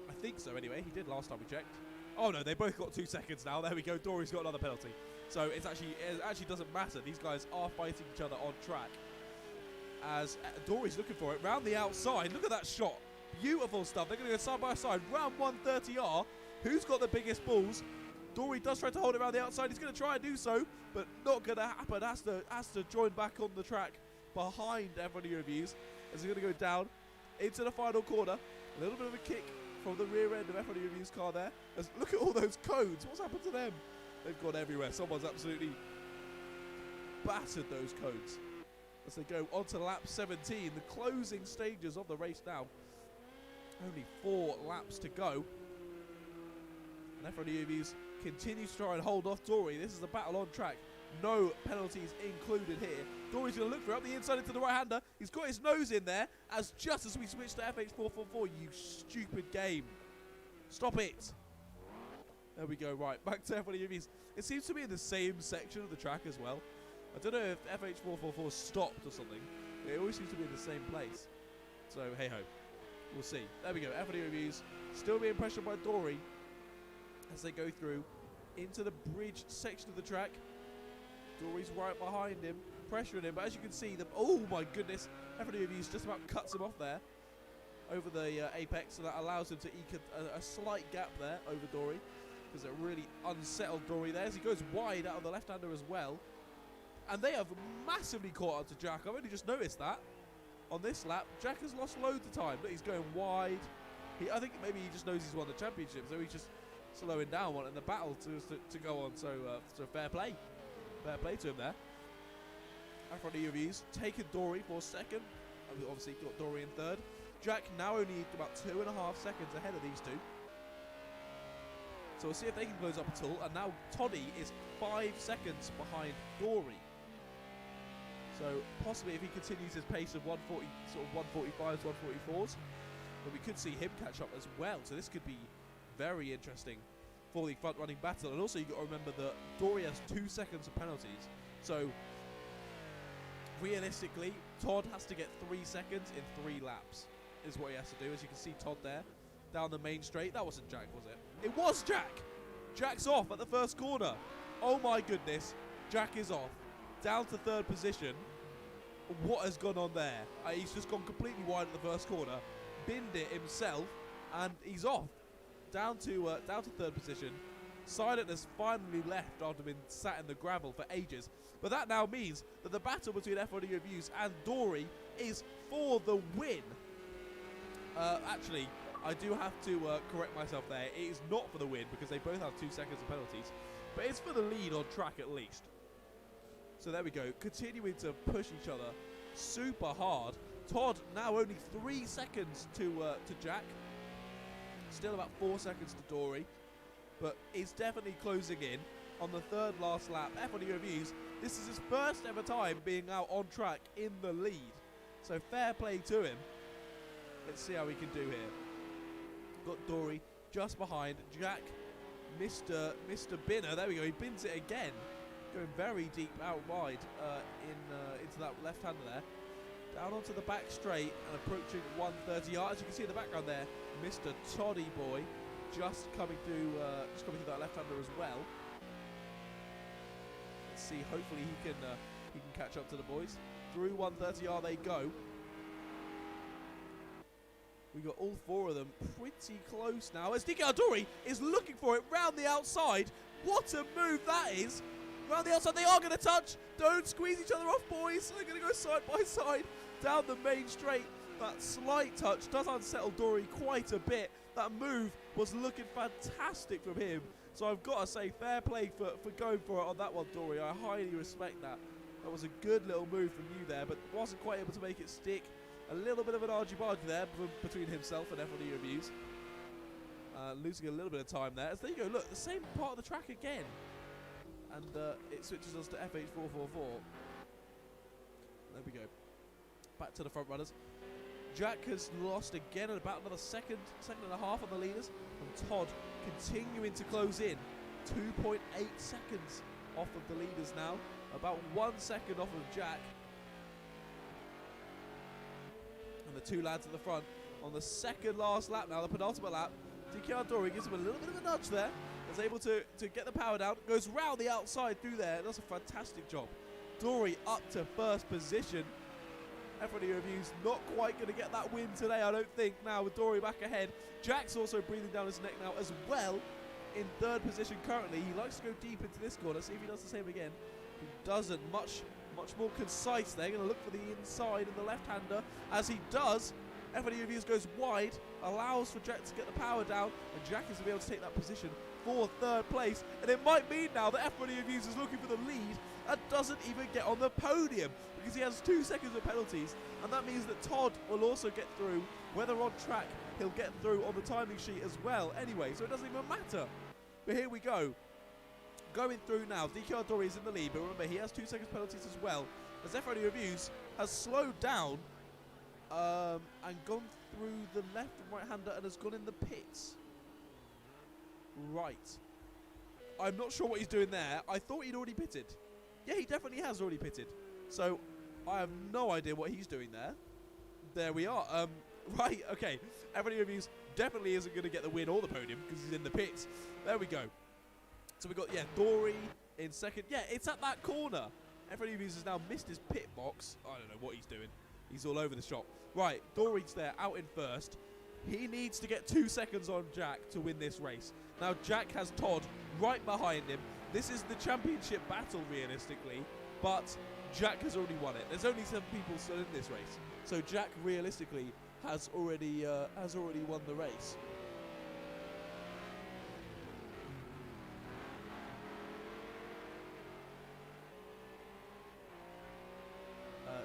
I think so anyway. He did last time we checked. Oh no, they both got 2 seconds now. There we go. Dory's got another penalty. So it actually doesn't matter. These guys are fighting each other on track. As Dory's looking for it round the outside. Look at that shot. Beautiful stuff. They're going to go side by side. Round 130R. Who's got the biggest balls? Dory does try to hold it around the outside. He's going to try and do so, but not going to happen. Has to join back on the track behind F1 Reviews. As he's going to go down into the final corner. A little bit of a kick from the rear end of F1 Reviews car there. As look at all those cones. What's happened to them? They've gone everywhere. Someone's absolutely battered those cones. As they go on to lap 17, the closing stages of the race now. Only 4 laps to go. And F1 Reviews continue to try and hold off Dory. This is a battle on track. No penalties included here. Dory's going to look for it up the inside into the right-hander. He's got his nose in there as just as we switch to FH444. You stupid game. Stop it. There we go. Right, back to F1 Reviews. It seems to be in the same section of the track as well. I don't know if FH444 stopped or something. It always seems to be in the same place. So, hey-ho. We'll see. There we go. F1 Reviews still being pressured by Dory as they go through into the bridge section of the track. Dory's right behind him, pressuring him. But as you can see, oh my goodness, F1 Reviews just about cuts him off there over the apex. So that allows him to eke a slight gap there over Dory. Because it really unsettled Dory there as he goes wide out of the left-hander as well. And they have massively caught up to Jack. I've only just noticed that on this lap. Jack has lost loads of time. Look, he's going wide. I think maybe he just knows he's won the championship, so he's just slowing down, wanting the battle to go on. So fair play. Fair play to him there. F1 Reviews taking Dory for second. Obviously got Dory in third. Jack now only about 2.5 seconds ahead of these two. So we'll see if they can close up at all. And now Toddy is 5 seconds behind Dory. So possibly if he continues his pace of 140, sort of 145s, 144s, then we could see him catch up as well. So this could be very interesting for the front-running battle. And also you've got to remember that Dory has 2 seconds of penalties. So realistically, Todd has to get 3 seconds in 3 laps is what he has to do. As you can see Todd there down the main straight. That wasn't Jack, was it? It was Jack! Jack's off at the first corner. Oh my goodness. Jack is off. Down to third position. What has gone on there? He's just gone completely wide at the first corner. Binned it himself. And he's off. Down to third position. Silent has finally left after being sat in the gravel for ages. But that now means that the battle between F1 Reviews and Dory is for the win. Actually, I do have to correct myself there. It is not for the win because they both have 2 seconds of penalties. But it's for the lead on track at least. So there we go. Continuing to push each other super hard. Todd now only 3 seconds to Jack. Still about 4 seconds to Dory. But is definitely closing in on the third last lap. F1 Reviews, this is his first ever time being out on track in the lead. So fair play to him. Let's see how we can do here. Got Dory just behind. Jack, Mr. Binner. There we go. He bins it again. Going very deep out wide into that left-hander there. Down onto the back straight and approaching 130 yards. As you can see in the background there, Mr. Toddy boy just coming through that left-hander as well. Let's see. Hopefully he can catch up to the boys. Through 130 yard they go. We got all four of them pretty close now. As Dory is looking for it round the outside. What a move that is! Round the outside, they are going to touch. Don't squeeze each other off, boys. They're going to go side by side down the main straight. That slight touch does unsettle Dory quite a bit. That move was looking fantastic from him. So I've got to say, fair play for going for it on that one, Dory. I highly respect that. That was a good little move from you there, but wasn't quite able to make it stick. A little bit of an argy-bargy there between himself and F1 Reviews. Losing a little bit of time there. As there you go, look, the same part of the track again. And it switches us to FH444. There we go. Back to the front runners. Jack has lost again at about another second and a half on the leaders. And Todd continuing to close in. 2.8 seconds off of the leaders now. About 1 second off of Jack. And the two lads at the front on the second last lap now, the penultimate lap. Dory gives him a little bit of a nudge there. Is able to get the power down. Goes round the outside through there. That's a fantastic job. Dory up to first position. F1 Reviews not quite going to get that win today, I don't think. Now with Dory back ahead. Jack's also breathing down his neck now as well. In third position currently. He likes to go deep into this corner. See if he does the same again. He doesn't. Much more concise there. Going to look for the inside and the left-hander. As he does, F1 Reviews goes wide. Allows for Jack to get the power down. And Jack is to be able to take that position for third place. And it might mean now that F1 Reviews is looking for the lead and doesn't even get on the podium because he has 2 seconds of penalties. And that means that Todd will also get through. Whether on track, he'll get through on the timing sheet as well. Anyway, so it doesn't even matter. But here we go. Going through now. Dory is in the lead, but remember, he has 2 seconds penalties as well. As F1 Reviews has slowed down and gone through the left and right-hander and has gone in the pits. Right. I'm not sure what he's doing there. I thought he'd already pitted. Yeah, he definitely has already pitted. So, I have no idea what he's doing there. There we are. Right, okay. F1 Reviews definitely isn't going to get the win or the podium because he's in the pits. There we go. So we got, yeah, Dory in second. Yeah, it's at that corner. F1 Reviews has now missed his pit box. I don't know what he's doing. He's all over the shop. Right, Dory's there, out in first. He needs to get 2 seconds on Jack to win this race. Now, Jack has Todd right behind him. This is the championship battle, realistically. But Jack has already won it. There's only 7 people still in this race. So Jack, realistically, has already won the race.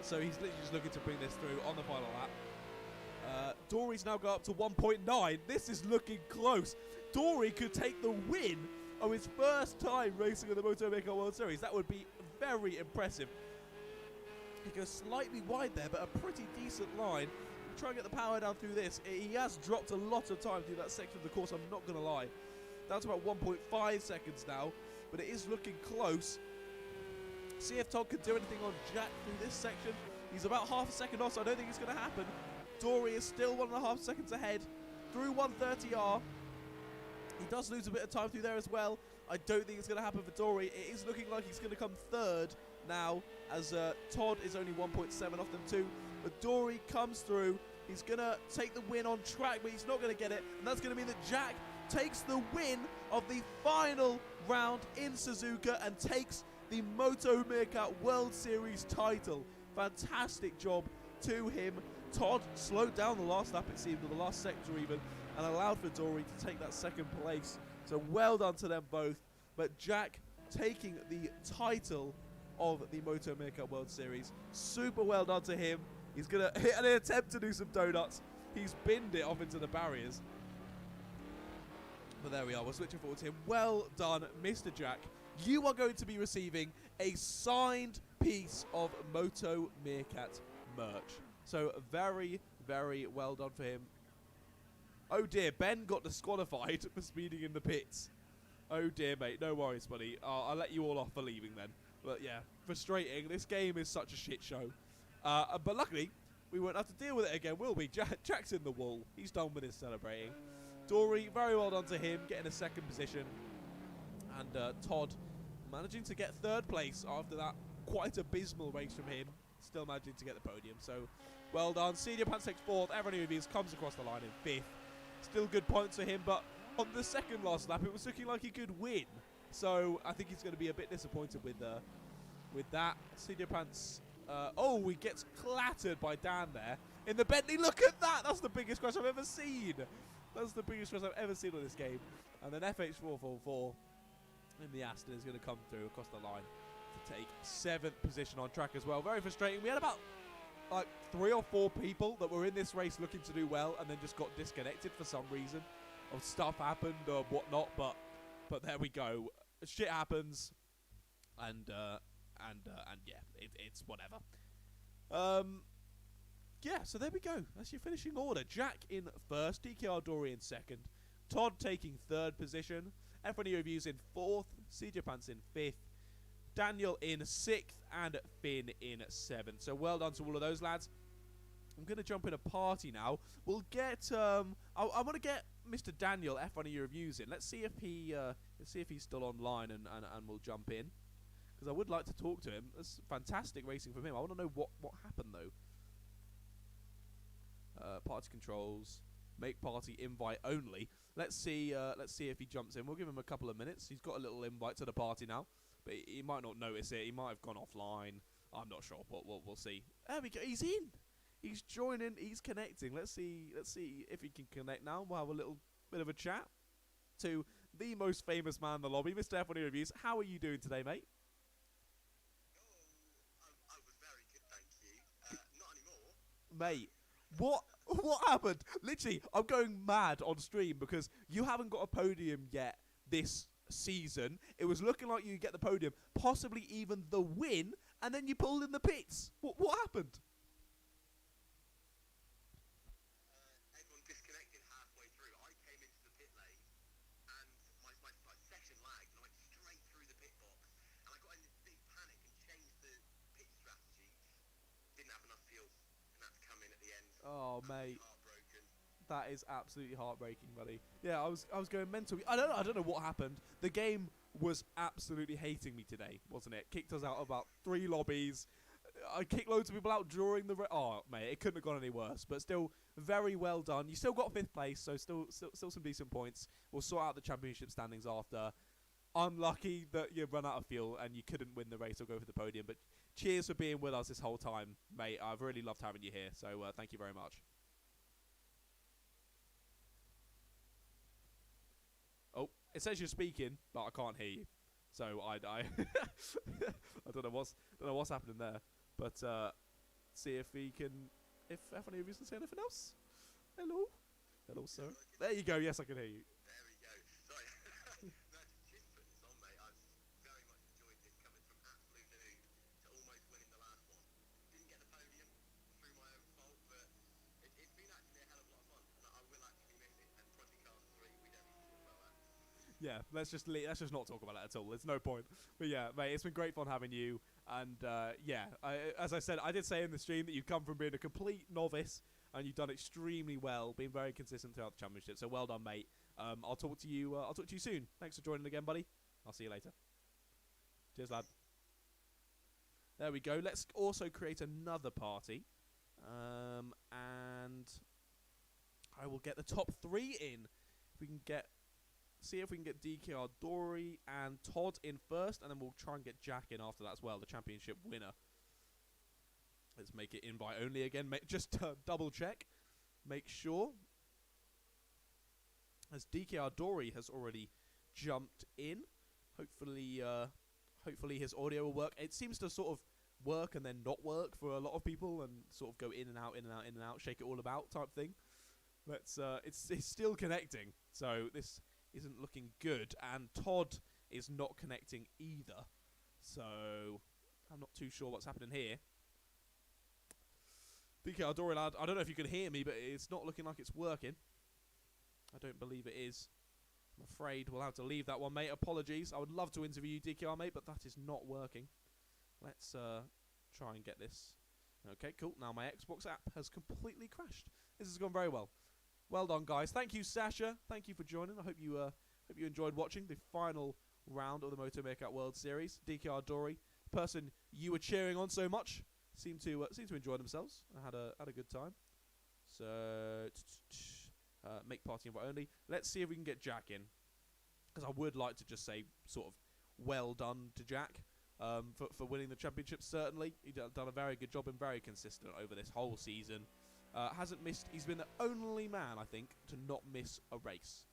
So he's literally just looking to bring this through on the final lap. Dory's now got up to 1.9. This is looking close. Dory could take the win of his first time racing in the MotoMeerkat World Series. That would be very impressive. He goes slightly wide there, but a pretty decent line. We'll try and get the power down through this. He has dropped a lot of time through that section of the course, I'm not going to lie. Down to about 1.5 seconds now, but it is looking close. See if Todd can do anything on Jack through this section. He's about half a second off, so I don't think it's going to happen. Dory is still 1.5 seconds ahead through 130R. He does lose a bit of time through there as well. I don't think it's going to happen for Dory. It is looking like he's going to come third now, as Todd is only 1.7 off them too. But Dory comes through. He's going to take the win on track, but he's not going to get it. And that's going to mean that Jack takes the win of the final round in Suzuka and takes the MotoMeerkat World Series title. Fantastic job to him. Todd slowed down the last lap, it seemed, or the last sector even, and allowed for Dory to take that second place. So well done to them both. But Jack taking the title of the MotoMeerkat World Series. Super well done to him. He's going to hit an attempt to do some donuts. He's binned it off into the barriers. But there we are. We're switching forward to him. Well done, Mr. Jack. You are going to be receiving a signed piece of MotoMeerkat merch. So very, very well done for him. Oh dear, Ben got disqualified for speeding in the pits. Oh dear, mate. No worries, buddy. I'll let you all off for leaving then. But yeah, frustrating. This game is such a shit show. But luckily, we won't have to deal with it again, will we? Jack's in the wall. He's done with his celebrating. Dory, very well done to him, getting a second position. And Todd managing to get third place after that quite abysmal race from him. Still managing to get the podium. So, well done. Senior Pants takes fourth. Everyone who comes across the line in fifth. Still good points for him, but on the second last lap, it was looking like he could win. So, I think he's going to be a bit disappointed with that. Senior Pants... oh, he gets clattered by Dan there. In the Bentley, look at that! That's the biggest crash I've ever seen. That's the biggest crash I've ever seen on this game. And then FH444 in the Aston is going to come through across the line to take 7th position on track as well. Very frustrating. We had about like 3 or 4 people that were in this race looking to do well and then just got disconnected for some reason. Or stuff happened or whatnot, but there we go. Shit happens. And yeah, it's whatever. Yeah, so there we go. That's your finishing order. Jack in first, DKR Dory in second, Todd taking third position, F1 Reviews in fourth, CJ Pants in fifth, Daniel in sixth, and Finn in seventh. So well done to all of those lads. I'm going to jump in a party now. We'll get I want to get Mr. Daniel F1 Reviews in. Let's see if he's still online and we'll jump in. Because I would like to talk to him. That's fantastic racing from him. I want to know what happened though. Party controls, make party invite only. Let's see if he jumps in. We'll give him a couple of minutes. He's got a little invite to the party now, but he might not notice it. He might have gone offline. I'm not sure, but we'll see. There we go. He's in. He's joining. He's connecting. Let's see if he can connect now. We'll have a little bit of a chat to the most famous man in the lobby, Mr. F1 Reviews. How are you doing today, mate? I was very good, thank you. Not anymore. Mate, what happened? Literally, I'm going mad on stream because you haven't got a podium yet this season. It was looking like you get the podium, possibly even the win, and then you pulled in the pits. What happened? Everyone disconnected halfway through. I came into the pit lane, and my session lagged, and I went straight through the pit box, and I got in this big panic and changed the pit strategy. Didn't have enough fuel, and had to come in at the end. Oh, mate. Heartbroken. That is absolutely heartbreaking, buddy. Yeah, I was going mental. I don't know what happened. The game was absolutely hating me today, wasn't it? Kicked us out of about 3 lobbies. I kicked loads of people out during the... oh, mate, it couldn't have gone any worse. But still, very well done. You still got 5th place, so still some decent points. We'll sort out the championship standings after. Unlucky that you run out of fuel and you couldn't win the race or go for the podium. But cheers for being with us this whole time, mate. I've really loved having you here. So thank you very much. Oh, it says you're speaking, but I can't hear you. So I don't know what's happening there. But see if he can, if F1 Reviews can say anything else. Hello, sir. There you go. Yes, I can hear you. There we go. Sorry. No, just putting this on, mate. I've very much enjoyed this, coming from absolute noob to almost winning the last one. Didn't get the podium through my own fault, but it's been actually a hell of a lot of fun, and I will actually miss it. And Project Cars 3, we don't need to talk about that. Yeah, let's just not talk about it at all. There's no point. But yeah, mate, it's been great fun having you. And yeah, as I said, I did say in the stream that you've come from being a complete novice, and you've done extremely well, being very consistent throughout the championship. So well done, mate. I'll talk to you. I'll talk to you soon. Thanks for joining again, buddy. I'll see you later. Cheers, lad. There we go. Let's also create another party, and I will get the top 3 in. If we can get. See if we can get DKR Dory and Todd in first, and then we'll try and get Jack in after that as well, the championship winner. Let's make it invite only again. Just double check. Make sure. As DKR Dory has already jumped in. Hopefully his audio will work. It seems to sort of work and then not work for a lot of people and sort of go in and out, in and out, in and out, shake it all about type thing. It's still connecting. So this isn't looking good, and Todd is not connecting either, so I'm not too sure what's happening here. DK Ardori, lad, I don't know if you can hear me, but it's not looking like it's working. I don't believe it is. I'm afraid we'll have to leave that one, mate. Apologies. I would love to interview you, DKR, mate, but that is not working. Let's try and get this. Okay, cool. Now my Xbox app has completely crashed. This has gone very well. Well done, guys. Thank you, Sasha. Thank you for joining. I hope you enjoyed watching the final round of the MotoMeerkat World Series. DKR Dory, the person you were cheering on so much, seemed to enjoy themselves. I had a good time. So make party invite only. Let's see if we can get Jack in, because I would like to just say sort of well done to Jack for winning the championship. Certainly, he's done a very good job and very consistent over this whole season. Hasn't missed. He's been the only man, I think, to not miss a race.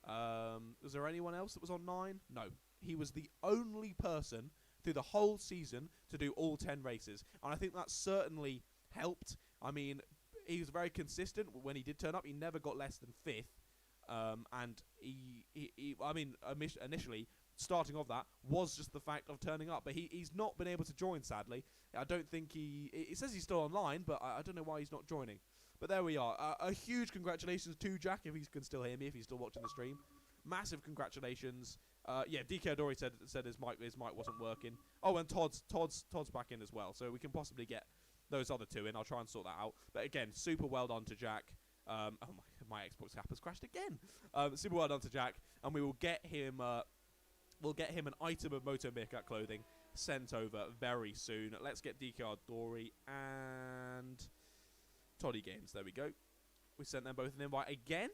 Was there anyone else that was on 9? No. He was the only person through the whole season to do all 10 races. And I think that certainly helped. I mean, he was very consistent when he did turn up. He never got less than 5th. And initially, starting off that was just the fact of turning up. But he's not been able to join, sadly. I don't think it says he's still online, but I don't know why he's not joining. But there we are. A huge congratulations to Jack, if he can still hear me, if he's still watching the stream. Massive congratulations. Yeah, DK Dory said his mic wasn't working. Oh, and Todd's back in as well, so we can possibly get those other 2 in. I'll try and sort that out. But again, super well done to Jack. Oh my Xbox app has crashed again. Super well done to Jack, and we will get him. We'll get him an item of MotoMeerkat clothing sent over very soon. Let's get DK Dory and Toddy Games. There we go. We sent them both an invite again.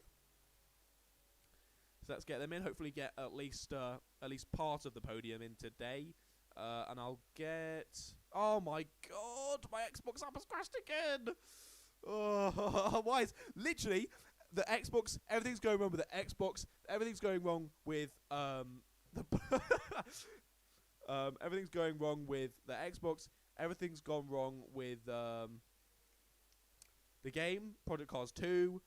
So let's get them in. Hopefully get at least part of the podium in today. And I'll get... Oh my god! My Xbox app has crashed again! Oh, why is... Literally, the Xbox... Everything's going wrong with the Xbox. Everything's going wrong with... everything's going wrong with the Xbox. Everything's gone wrong with... the game, Project Cars 2,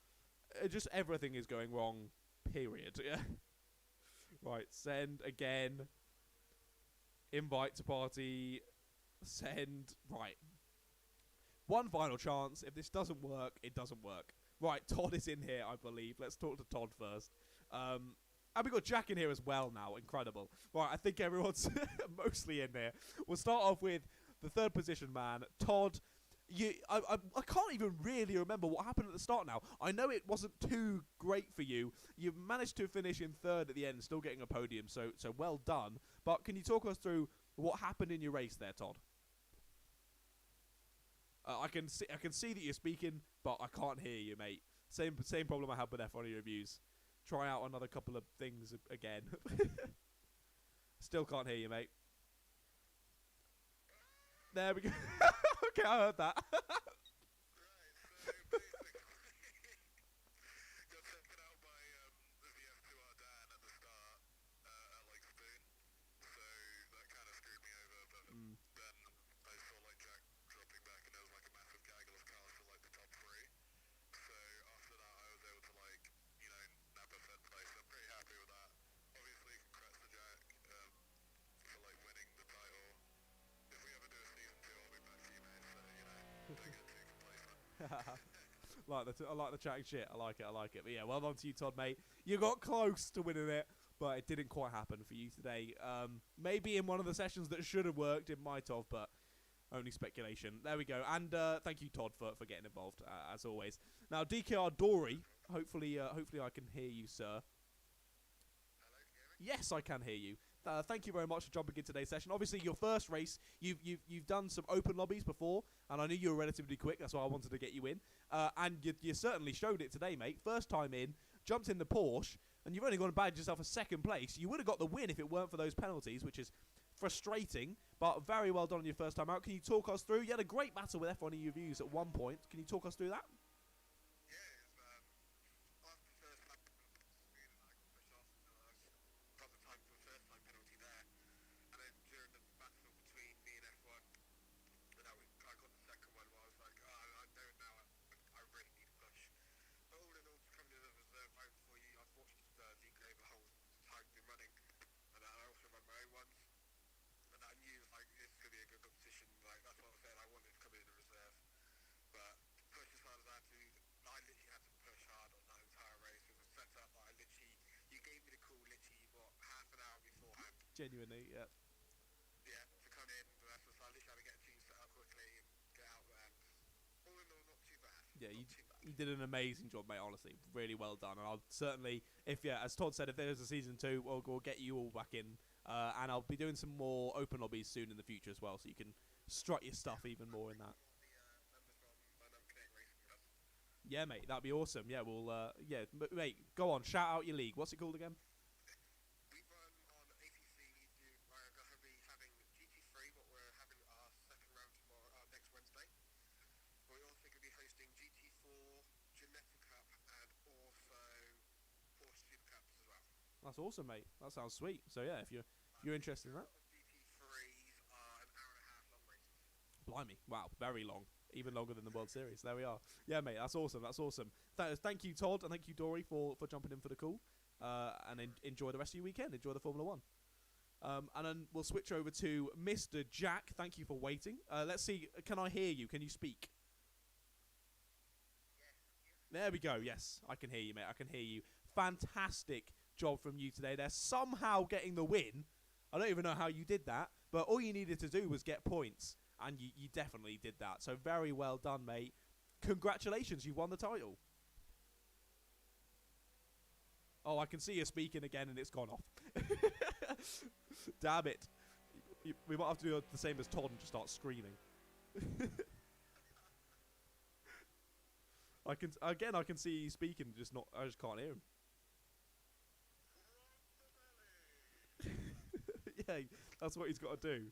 just everything is going wrong, period. Yeah. Right, send again. Invite to party. Send. Right. One final chance. If this doesn't work, it doesn't work. Right, Todd is in here, I believe. Let's talk to Todd first. And we've got Jack in here as well now. Incredible. Right, I think everyone's mostly in there. We'll start off with the 3rd position man, Todd. I can't even really remember what happened at the start now. I know it wasn't too great for you. You've managed to finish in 3rd at the end, still getting a podium, so well done. But can you talk us through what happened in your race there, Todd? I can see that you're speaking, but I can't hear you, mate. Same problem I had with F1 reviews. Try out another couple of things again. Still can't hear you, mate. There we go. Okay, I heard that. Right, so basically, got taken out by the VF2R Dan at the start at like Spoon, so that kind of screwed me over, but then I saw like Jack dropping back and there was like a massive gaggle of cars for like the top 3, so after that I was able to like, you know, nab a 3rd place. I'm pretty happy with that. Obviously, congrats to Jack for like winning the title. If we ever do a season 2, I'll be back for you, mate, so, you know, don't get too complacent. I like the chatting shit. I like it. But yeah, well done to you, Todd, mate. You got close to winning it, but it didn't quite happen for you today. Maybe in one of the sessions that should have worked, it might have, but only speculation. There we go. And thank you, Todd, for getting involved, as always. Now, DKR Dory, hopefully I can hear you, sir. Hello, can you hear me? Yes, I can hear you. Thank you very much for jumping in today's session. Obviously, your first race, you've done some open lobbies before, and I knew you were relatively quick. That's why I wanted to get you in. And you certainly showed it today, mate. First time in, jumped in the Porsche, and you've only gone and bagged yourself a 2nd place. You would have got the win if it weren't for those penalties, which is frustrating, but very well done on your first time out. Can you talk us through? You had a great battle with F1 EU Reviews at one point. Can you talk us through that? Yeah, it was, after the first lap, Spoon and I got pushed off, and I got the time for the first time penalty there, and then during the battle between me and F1, and I got the 2nd one where I was like, oh, I know now I really need a push. But all in all, coming in as a reserve home for you, I've watched DK the whole time been running, and I also run my own ones, and I knew like it's going to be a good competition. Like that's what I said, I wanted to come in as a reserve, but Genuinely, yeah. Yeah, to come in, so I literally had to get a team set up quickly and get out there. All in all, not too bad. Yeah, Not too bad. you did an amazing job, mate. Honestly, really well done. And I'll certainly, as Todd said, if there's a season 2, we'll get you all back in. And I'll be doing some more open lobbies soon in the future as well, so you can strut your stuff even more in that. Yeah, mate, that'd be awesome. Yeah, we'll, mate, go on, shout out your league. What's it called again? We run on ATC. We're going to be having GT3, but we're having our second round tomorrow, next Wednesday. We're also going to be hosting GT4, Genetic Cup, and also Porsche Super Cups as well. That's awesome, mate. That sounds sweet. So yeah, if you're interested in that. GT3s are an hour and a half long races. Blimey, wow, very long. Even longer than the World Series. There we are. Yeah, mate, that's awesome. That's awesome. Thank you, Todd, and thank you, Dory, for jumping in for the call. And enjoy the rest of your weekend. Enjoy the Formula 1. And then we'll switch over to Mr. Jack. Thank you for waiting. Let's see. Can I hear you? Can you speak? There we go. Yes, I can hear you, mate. I can hear you. Fantastic job from you today. They're somehow getting the win. I don't even know how you did that, but all you needed to do was get points. And you definitely did that. So very well done, mate. Congratulations, you've won the title. Oh, I can see you speaking again and it's gone off. Damn it. We might have to do the same as Todd and just start screaming. I can see you speaking, I just can't hear him. Yeah, that's what he's got to do.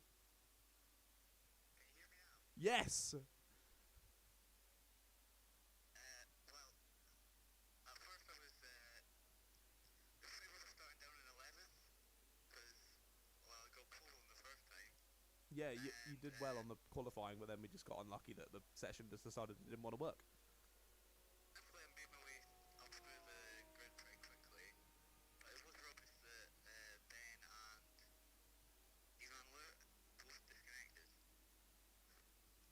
Yes! Well, at first I was, starting down in 11th, because, I got pulled on the first time. Yeah, you did well on the qualifying, but then we just got unlucky that the session just decided it didn't want to work. Hopefully I made my way up through the grid pretty quickly, but it was rubbish that, Ben and Ivan were both disconnected.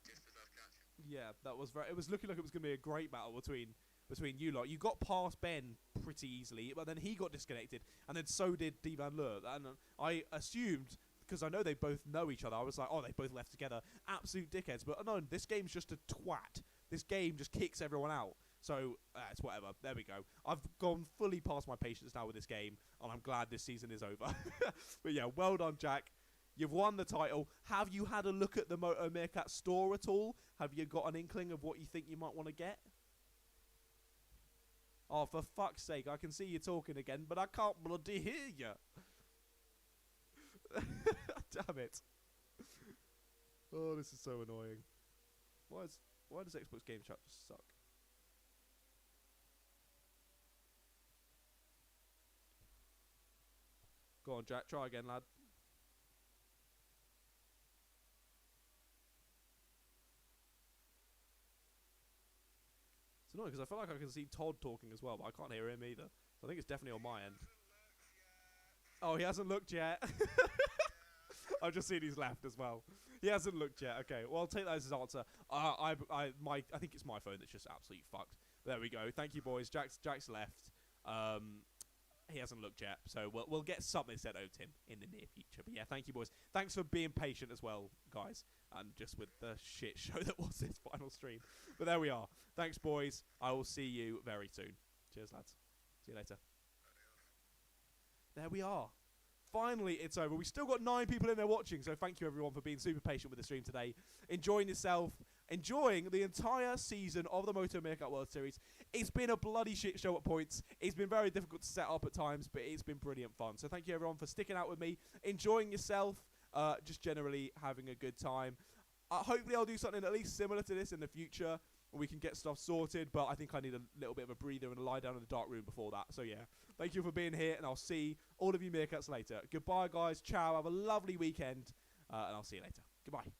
Just as I was catching. Yeah, that was it was looking like it was going to be a great battle between you lot. You got past Ben pretty easily, but then he got disconnected, and then so did Divan Lur. And I assumed, because I know they both know each other, I was like, oh, they both left together. Absolute dickheads. But no, this game's just a twat. This game just kicks everyone out. So, it's whatever. There we go. I've gone fully past my patience now with this game, and I'm glad this season is over. But yeah, well done, Jack. You've won the title. Have you had a look at the MotoMeerkat store at all? Have you got an inkling of what you think you might want to get? Oh, for fuck's sake, I can see you talking again, but I can't bloody hear you. Damn it. Oh, this is so annoying. Why does Xbox Game Chat just suck? Go on, Jack. Try again, lad. It's annoying because I feel like I can see Todd talking as well, but I can't hear him either. So I think it's definitely on my end. Oh, he hasn't looked yet. I've just seen he's left as well. He hasn't looked yet. Okay, well, I'll take that as his answer. I think it's my phone that's just absolutely fucked. There we go. Thank you, boys. Jack's left. He hasn't looked yet, so we'll get something sent over to him in the near future. But yeah, thank you, boys. Thanks for being patient as well, guys, and just with the shit show that was this final stream. But there we are. Thanks, boys. I will see you very soon. Cheers, lads. See you later. There we are. Finally, it's over. We've still got 9 people in there watching, so thank you, everyone, for being super patient with the stream today. Enjoying yourself. Enjoying the entire season of the MotoMeerkat World Series. It's been a bloody shit show at points. It's been very difficult to set up at times, but it's been brilliant fun. So thank you, everyone, for sticking out with me, enjoying yourself, just generally having a good time. Hopefully I'll do something at least similar to this in the future, and we can get stuff sorted, but I think I need a little bit of a breather and a lie down in the dark room before that. So yeah, thank you for being here, and I'll see all of you Meerkats later. Goodbye, guys. Ciao. Have a lovely weekend, and I'll see you later. Goodbye.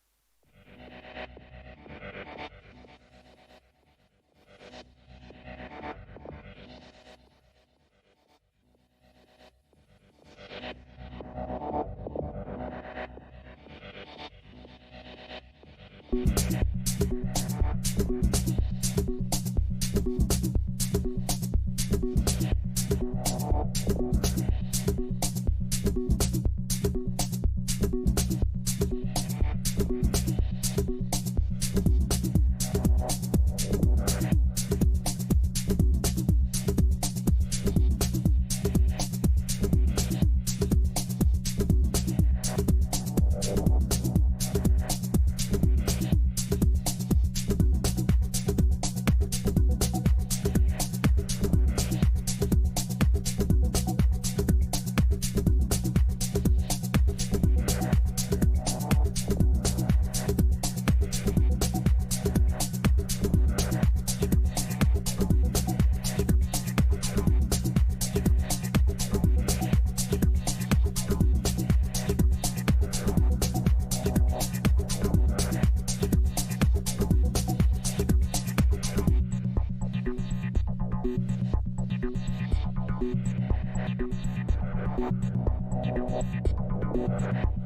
Bye.